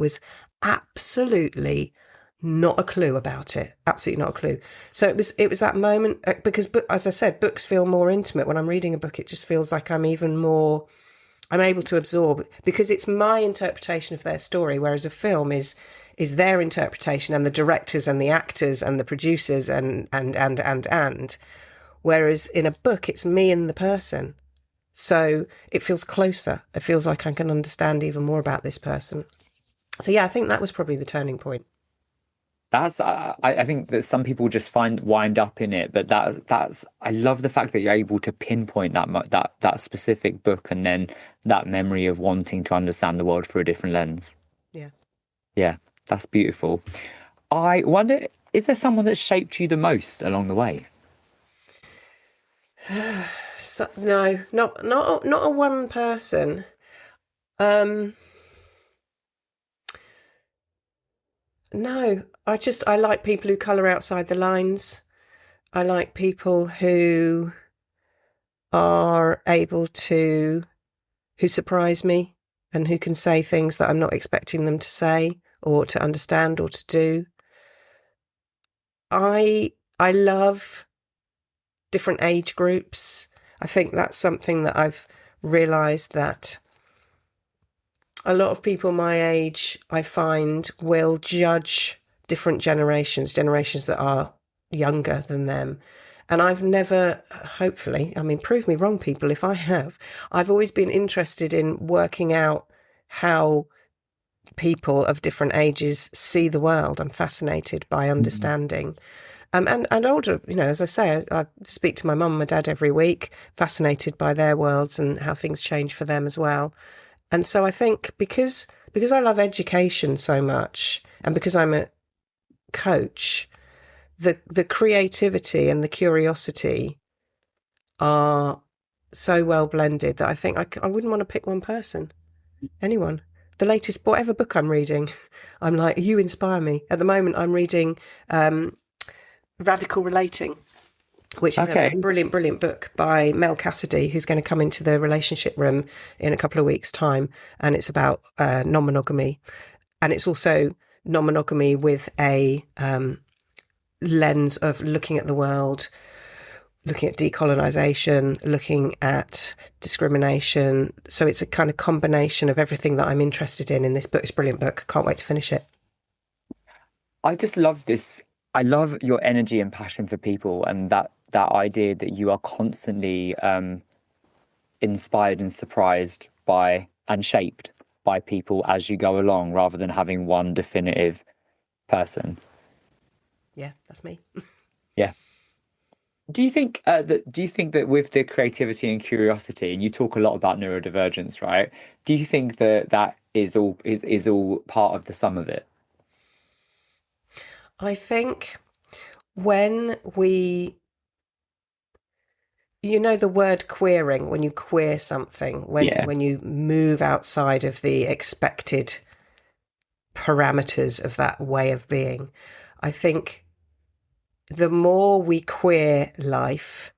absolutely not a clue about it. Absolutely not a clue. So it was that moment, because as I said, books feel more intimate. When I'm reading a book, it just feels like I'm able to absorb, because it's my interpretation of their story, whereas a film is their interpretation, and the directors and the actors and the producers and whereas in a book it's me and the person. So it feels closer. It feels like I can understand even more about this person. So yeah, I think that was probably the turning point. That's I think that some people just wind up in it, but that's I love the fact that you're able to pinpoint that specific book, and then that memory of wanting to understand the world through a different lens. Yeah. Yeah, that's beautiful. I wonder, is there someone that shaped you the most along the way? So, no, not a one person. Um, no, I like people who colour outside the lines. I like people who are able to, who surprise me, and who can say things that I'm not expecting them to say or to understand or to do. I love different age groups. I think that's something that I've realised, that a lot of people my age, I find, will judge different generations that are younger than them. And I've never, hopefully, I mean, prove me wrong, people, if I have, I've always been interested in working out how people of different ages see the world. I'm fascinated by Mhm. understanding. And older, as I say, I speak to my mum and my dad every week, fascinated by their worlds and how things change for them as well. And so I think because I love education so much, and because I'm a coach, the creativity and the curiosity are so well blended that I think I wouldn't want to pick one person, anyone. The latest, whatever book I'm reading, I'm like, you inspire me. At the moment, I'm reading Radical Relating, which is a Okay. brilliant, brilliant book by Mel Cassidy, who's going to come into the relationship room in a couple of weeks' time. And it's about non-monogamy. And it's also non-monogamy with a lens of looking at the world, looking at decolonisation, looking at discrimination. So it's a kind of combination of everything that I'm interested in this book. It's a brilliant book. Can't wait to finish it. I just love this. I love your energy and passion for people, and that idea that you are constantly inspired and surprised by and shaped by people as you go along, rather than having one definitive person. Yeah, that's me. Yeah. Do you think that with the creativity and curiosity, and you talk a lot about neurodivergence, right? Do you think that that is all part of the sum of it? I think when we, the word queering, when you queer something, Yeah. when you move outside of the expected parameters of that way of being, I think the more we queer life,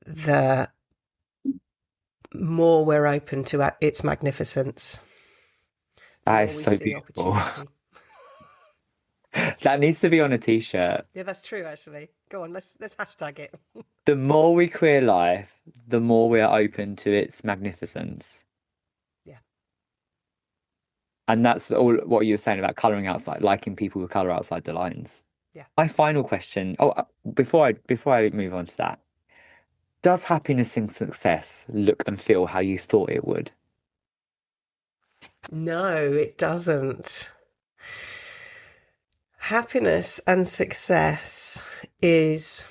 the more we're open to its magnificence, the That more is we so see beautiful. opportunity. That needs to be on a t-shirt. Yeah, that's true. Actually, go on. Let's hashtag it. The more we queer life, the more we are open to its magnificence. Yeah, And that's all what you were saying about coloring outside, liking people who color outside the lines. yeah. My final question. Oh, before I move on to that, does happiness and success look and feel how you thought it would? No, it doesn't. Happiness and success is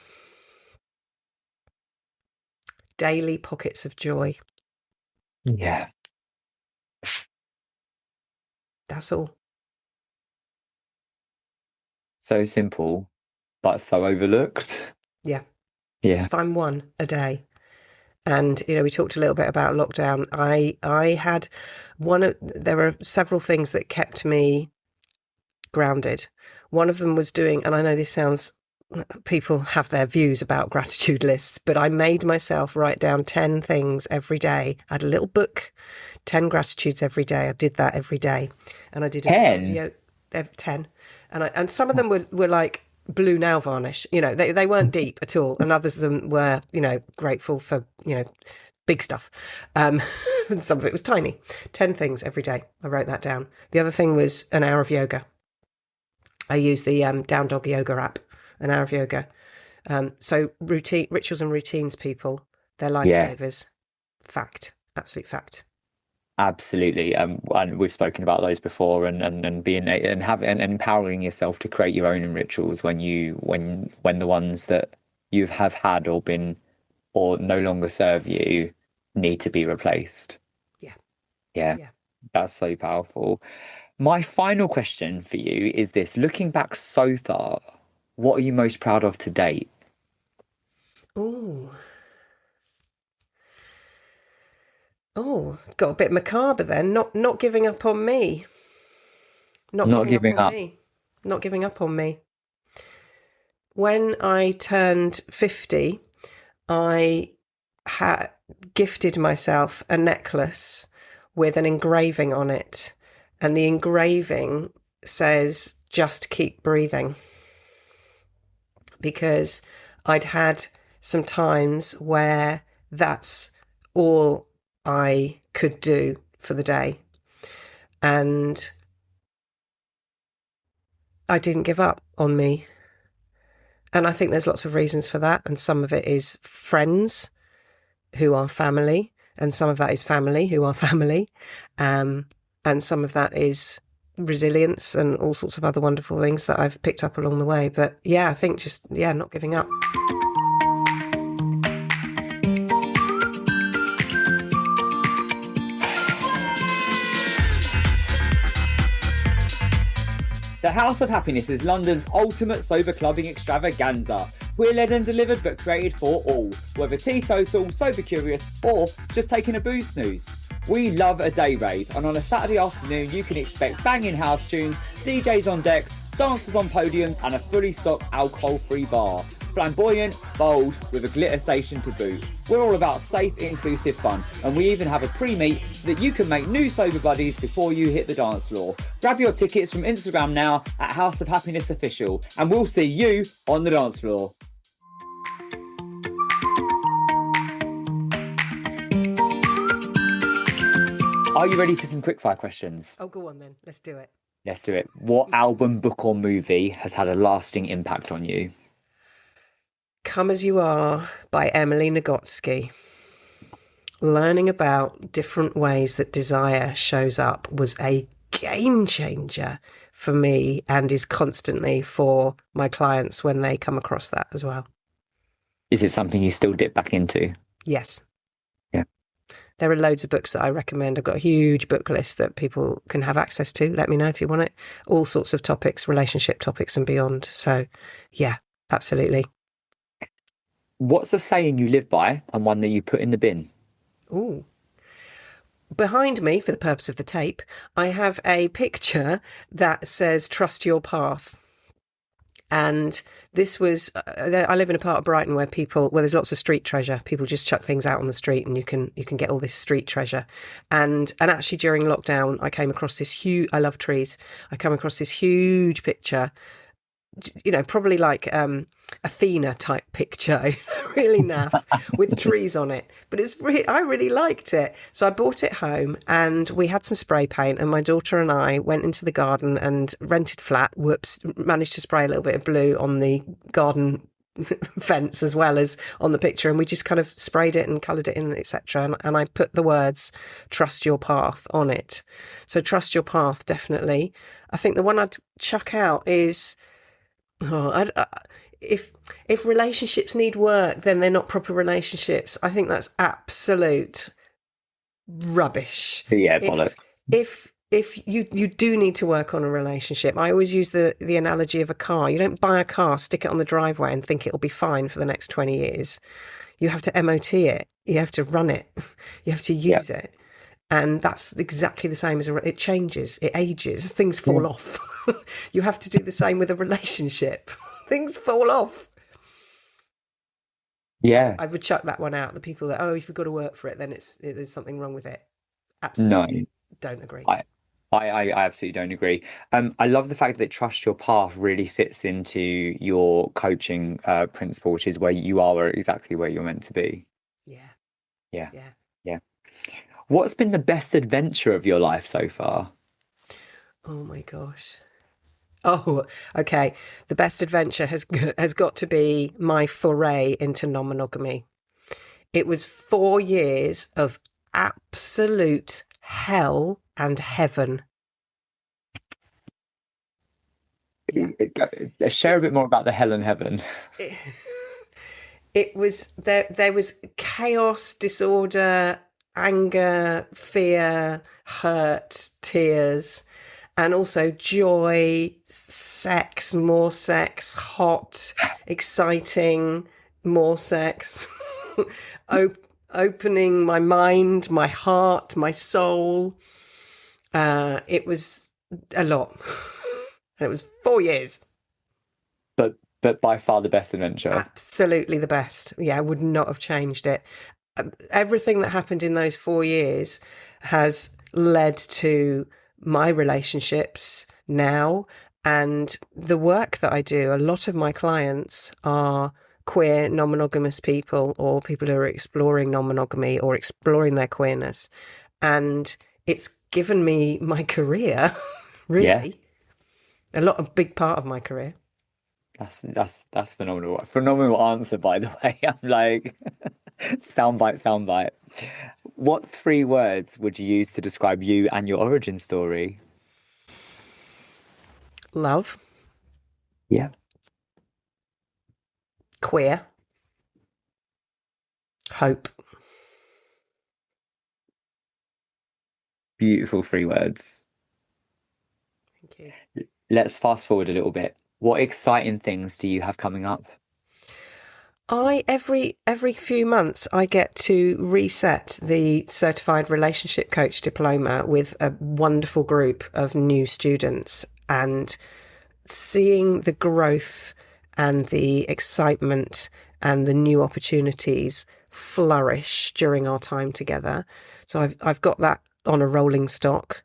daily pockets of joy. Yeah. That's all. So simple, but so overlooked. Yeah. Yeah. Just find one a day. And we talked a little bit about lockdown. I had there were several things that kept me grounded. One of them was doing, and I know this sounds people have their views about gratitude lists, but I made myself write down 10 things every day. I had a little book, 10 gratitudes every day. I did that every day. And I did 10? 10. And some of them were like blue nail varnish. You know, they weren't deep at all. And others of them were, you know, grateful for, you know, big stuff. And some of it was tiny. 10 things every day. I wrote that down. The other thing was an hour of yoga. I use the Down Dog Yoga app, an hour of yoga. So rituals and routines, people, they're lifesavers. Yes. Fact. Absolute fact. Absolutely. And we've spoken about those before, and being and empowering yourself to create your own rituals when the ones that you have had or been or no longer serve you need to be replaced. Yeah. That's so powerful. My final question for you is this: looking back so far, what are you most proud of to date? Oh, got a bit macabre then. Not giving up on me. Not giving up on me. When I turned 50, I had gifted myself a necklace with an engraving on it. And the engraving says, "Just keep breathing." Because I'd had some times where that's all I could do for the day. And I didn't give up on me. And I think there's lots of reasons for that. And some of it is friends who are family. And some of that is family who are family. And some of that is resilience and all sorts of other wonderful things that I've picked up along the way. But yeah, I think not giving up. The House of Happiness is London's ultimate sober clubbing extravaganza. We're led and delivered but created for all, whether teetotal, sober curious, or just taking a booze snooze. We love a day rave, and on a Saturday afternoon you can expect banging house tunes, DJs on decks, dancers on podiums, and a fully stocked alcohol-free bar. Flamboyant, bold, with a glitter station to boot. We're all about safe, inclusive fun, and we even have a pre-meet so that you can make new sober buddies before you hit the dance floor. Grab your tickets from Instagram now at House of Happiness Official, and we'll see you on the dance floor. Are you ready for some quickfire questions? Oh, go on then. Let's do it. Let's do it. What album, book, or movie has had a lasting impact on you? Come As You Are by Emily Nagoski. Learning about different ways that desire shows up was a game changer for me, and is constantly for my clients when they come across that as well. Is it something you still dip back into? Yes. Yeah. There are loads of books that I recommend. I've got a huge book list that people can have access to. Let me know if you want it. All sorts of topics, relationship topics and beyond. So, yeah, absolutely. What's a saying you live by and one that you put in the bin? Ooh. Behind me, for the purpose of the tape, I have a picture that says, "Trust your path." And this was, I live in a part of Brighton where there's lots of street treasure. People just chuck things out on the street and you can get all this street treasure. And actually during lockdown, I came across this I love trees. I came across this huge picture, you know, probably like Athena type picture, really naff, with trees on it. But I really liked it. So I brought it home and we had some spray paint, and my daughter and I went into the garden and rented flat. Managed to spray a little bit of blue on the garden fence as well as on the picture, and we just kind of sprayed it and coloured it in, etc. And I put the words "Trust Your Path" on it. So trust your path, definitely. I think the one I'd chuck out is, if relationships need work, then they're not proper relationships. I think that's absolute rubbish. Yeah, bollocks. If you do need to work on a relationship, I always use the analogy of a car. You don't buy a car, stick it on the driveway and think it'll be fine for the next 20 years. You have to MOT it. You have to run it. You have to use it. And that's exactly the same as it changes, it ages, things fall off. You have to do the same with a relationship. things fall off. Yeah. I would chuck that one out. The people that, oh, if you've got to work for it, then there's something wrong with it. No, Absolutely don't agree. I, I absolutely don't agree. I love the fact that trust your path really fits into your coaching principle, which is where you are exactly where you're meant to be. Yeah, Yeah, yeah. yeah. What's been the best adventure of your life so far? Oh my gosh. Oh, okay. The best adventure has got to be my foray into non-monogamy. It was 4 years of absolute hell and heaven. Yeah. Share a bit more about the hell and heaven. It, it was there was chaos, disorder, anger, fear, hurt, tears, and also joy, sex, more sex, hot, exciting, more sex. Opening my mind, my heart, my soul. It was a lot. And it was 4 years. But by far the best adventure. Absolutely the best. Yeah, I would not have changed it. Everything that happened in those 4 years has led to my relationships now and the work that I do. A lot of my clients are queer, non-monogamous people or people who are exploring non-monogamy or exploring their queerness. And it's given me my career, Yeah, really. A big part of my career. that's phenomenal. Phenomenal answer, by the way. I'm like, soundbite, soundbite. What three words would you use to describe you and your origin story? Love, Yeah. queer, hope. Beautiful three words. Thank you. Let's fast forward a little bit. What exciting things do you have coming up? I every few months I get to reset the certified relationship coach diploma with a wonderful group of new students, and seeing the growth and the excitement and the new opportunities flourish during our time together. So I've got that on a rolling stock.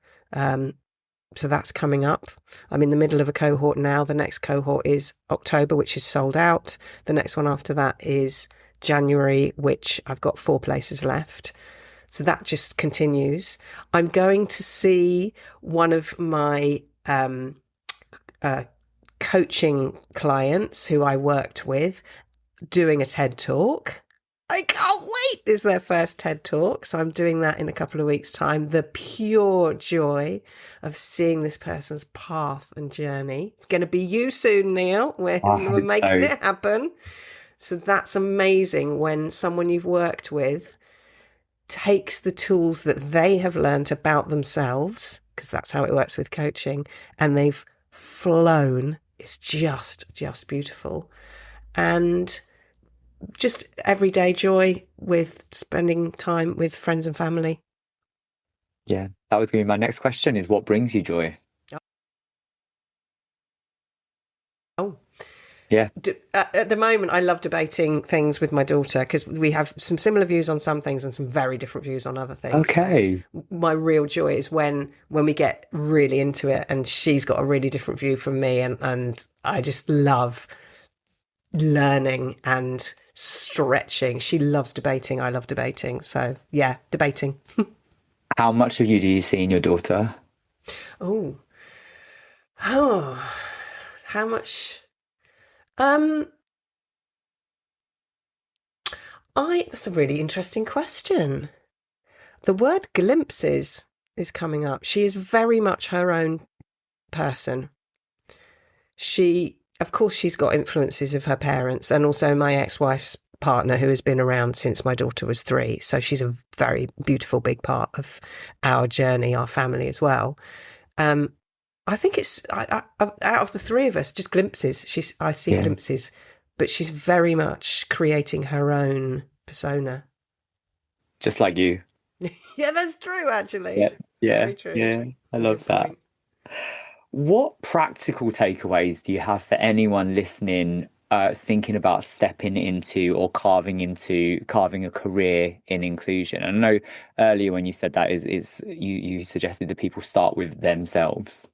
So that's coming up. I'm in the middle of a cohort now. The next cohort is October, which is sold out. The next one after that is January, which I've got 4 places left. So that just continues. I'm going to see one of my coaching clients who I worked with doing a TED talk. I can't wait. It's their first TED talk. So I'm doing that in a couple of weeks' time. The pure joy of seeing this person's path and journey. It's going to be you soon, Neil. I We're hope making so. it happen. So that's amazing when someone you've worked with takes the tools that they have learned about themselves, because that's how it works with coaching, and they've flown. It's just beautiful. And just everyday joy with spending time with friends and family. Yeah, that was going to be my next question is what brings you joy? Oh, Yeah. at the moment, I love debating things with my daughter because we have some similar views on some things and some very different views on other things. Okay. So my real joy is when we get really into it and she's got a really different view from me, and I just love learning and stretching. She loves debating. I love debating. So yeah, debating. How much of you do you see in your daughter? Oh, oh, how much? That's a really interesting question. The word glimpses is coming up. She is very much her own person. Of course, she's got influences of her parents and also my ex-wife's partner, who has been around since my daughter was 3. So she's a very beautiful, big part of our journey, our family as well. I think it's out of the 3 of us, just glimpses. I see Yeah. glimpses, but she's very much creating her own persona. Just like you. Yeah, that's true, actually. Yeah. Yeah. Very true. Yeah. I Good love that. point. What practical takeaways do you have for anyone listening, thinking about stepping into or carving a career in inclusion? And I know earlier when you said that is you suggested that people start with themselves.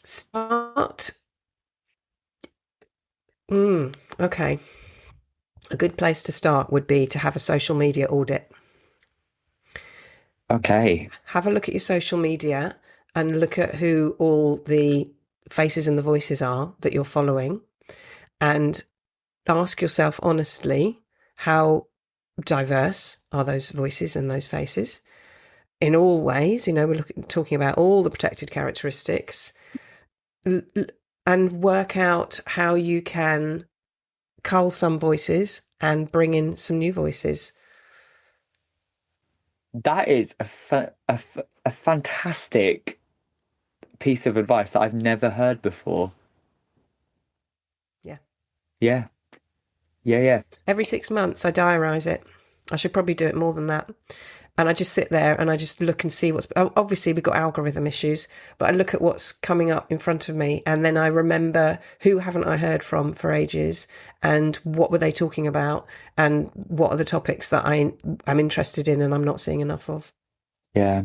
Start. Okay. A good place to start would be to have a social media audit. Okay. Have a look at your social media and look at who all the faces and the voices are that you're following, and ask yourself honestly, how diverse are those voices and those faces in all ways? We're talking about all the protected characteristics, and work out how you can cull some voices and bring in some new voices. That is a fantastic piece of advice that I've never heard before. Yeah. Yeah. Yeah, yeah. Every 6 months, I diarise it. I should probably do it more than that. And I just sit there and I just look and see what's, obviously we've got algorithm issues, but I look at what's coming up in front of me, and then I remember who haven't I heard from for ages, and what were they talking about, and what are the topics that I'm interested in and I'm not seeing enough of. Yeah.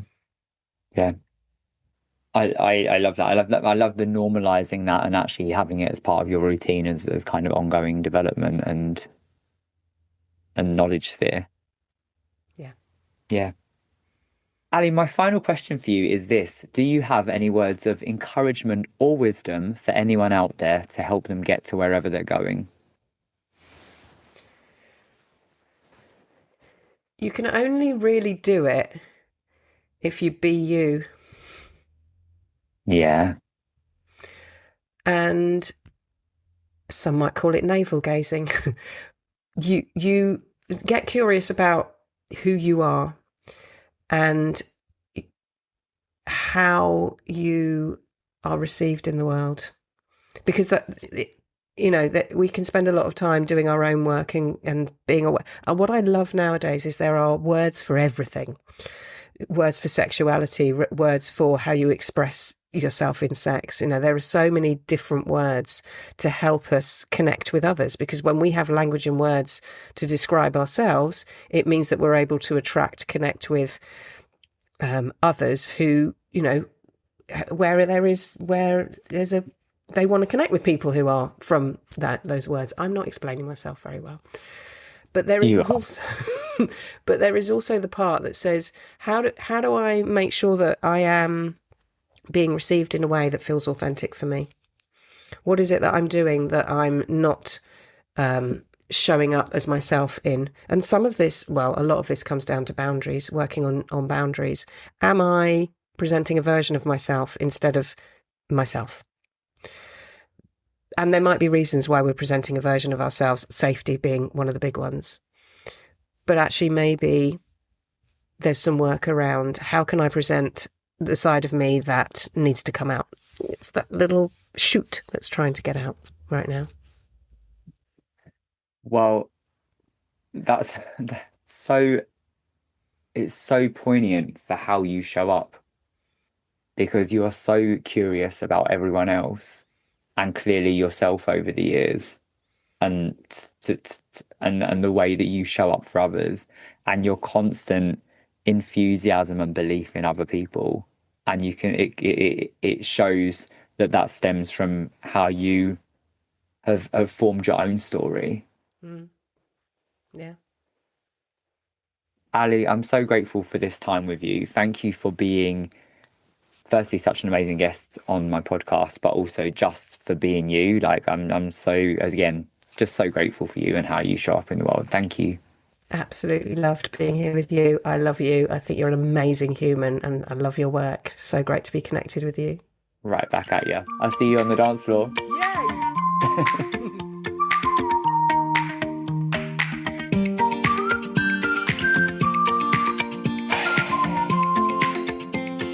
Yeah. I love that. I love that. I love the normalizing that and actually having it as part of your routine as kind of ongoing development and knowledge sphere. Yeah. Yeah. Ali, my final question for you is this. Do you have any words of encouragement or wisdom for anyone out there to help them get to wherever they're going? You can only really do it if you be you. Yeah. And some might call it navel gazing. You get curious about who you are and how you are received in the world, because that we can spend a lot of time doing our own work and being aware. And what I love nowadays is there are words for everything. Words for sexuality, words for how you express yourself in sex. There are so many different words to help us connect with others, because when we have language and words to describe ourselves, it means that we're able to connect with others who, where they want to connect with people who are from those words. I'm not explaining myself very well. But there is also, but there is also the part that says, how do I make sure that I am being received in a way that feels authentic for me? What is it that I'm doing that I'm not showing up as myself in? And some of this, well, a lot of this comes down to boundaries, working on boundaries. Am I presenting a version of myself instead of myself? And there might be reasons why we're presenting a version of ourselves, safety being one of the big ones. But actually, maybe there's some work around how can I present the side of me that needs to come out. It's that little shoot that's trying to get out right now. Well, that's so, it's so poignant for how you show up, because you are so curious about everyone else and clearly yourself over the years, and and the way that you show up for others, and your constant enthusiasm and belief in other people, and it shows that stems from how you have formed your own story. Yeah. Ali, I'm so grateful for this time with you. Thank you for being, firstly, such an amazing guest on my podcast, but also just for being you. Like I'm so, again, just so grateful for you and how you show up in the world. Thank you. Absolutely loved being here with you. I love you. I think you're an amazing human and I love your work. So great to be connected with you. Right back at you. I'll see you on the dance floor. Yay!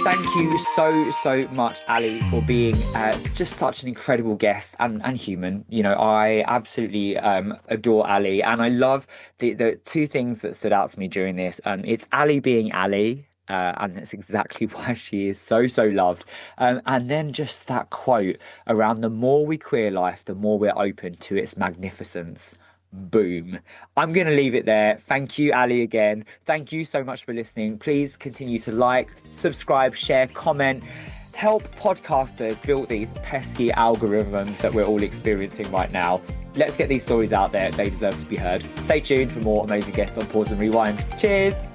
Thank you so much, Ali, for being just such an incredible guest and human. I absolutely adore Ali, and I love the two things that stood out to me during this. It's Ali being Ali, And that's exactly why she is so, so loved. And then just that quote around the more we queer life, the more we're open to its magnificence. Boom. I'm going to leave it there. Thank you, Ali, again. Thank you so much for listening. Please continue to like, subscribe, share, comment. Help podcasters build these pesky algorithms that we're all experiencing right now. Let's get these stories out there. They deserve to be heard. Stay tuned for more amazing guests on Pause and Rewind. Cheers.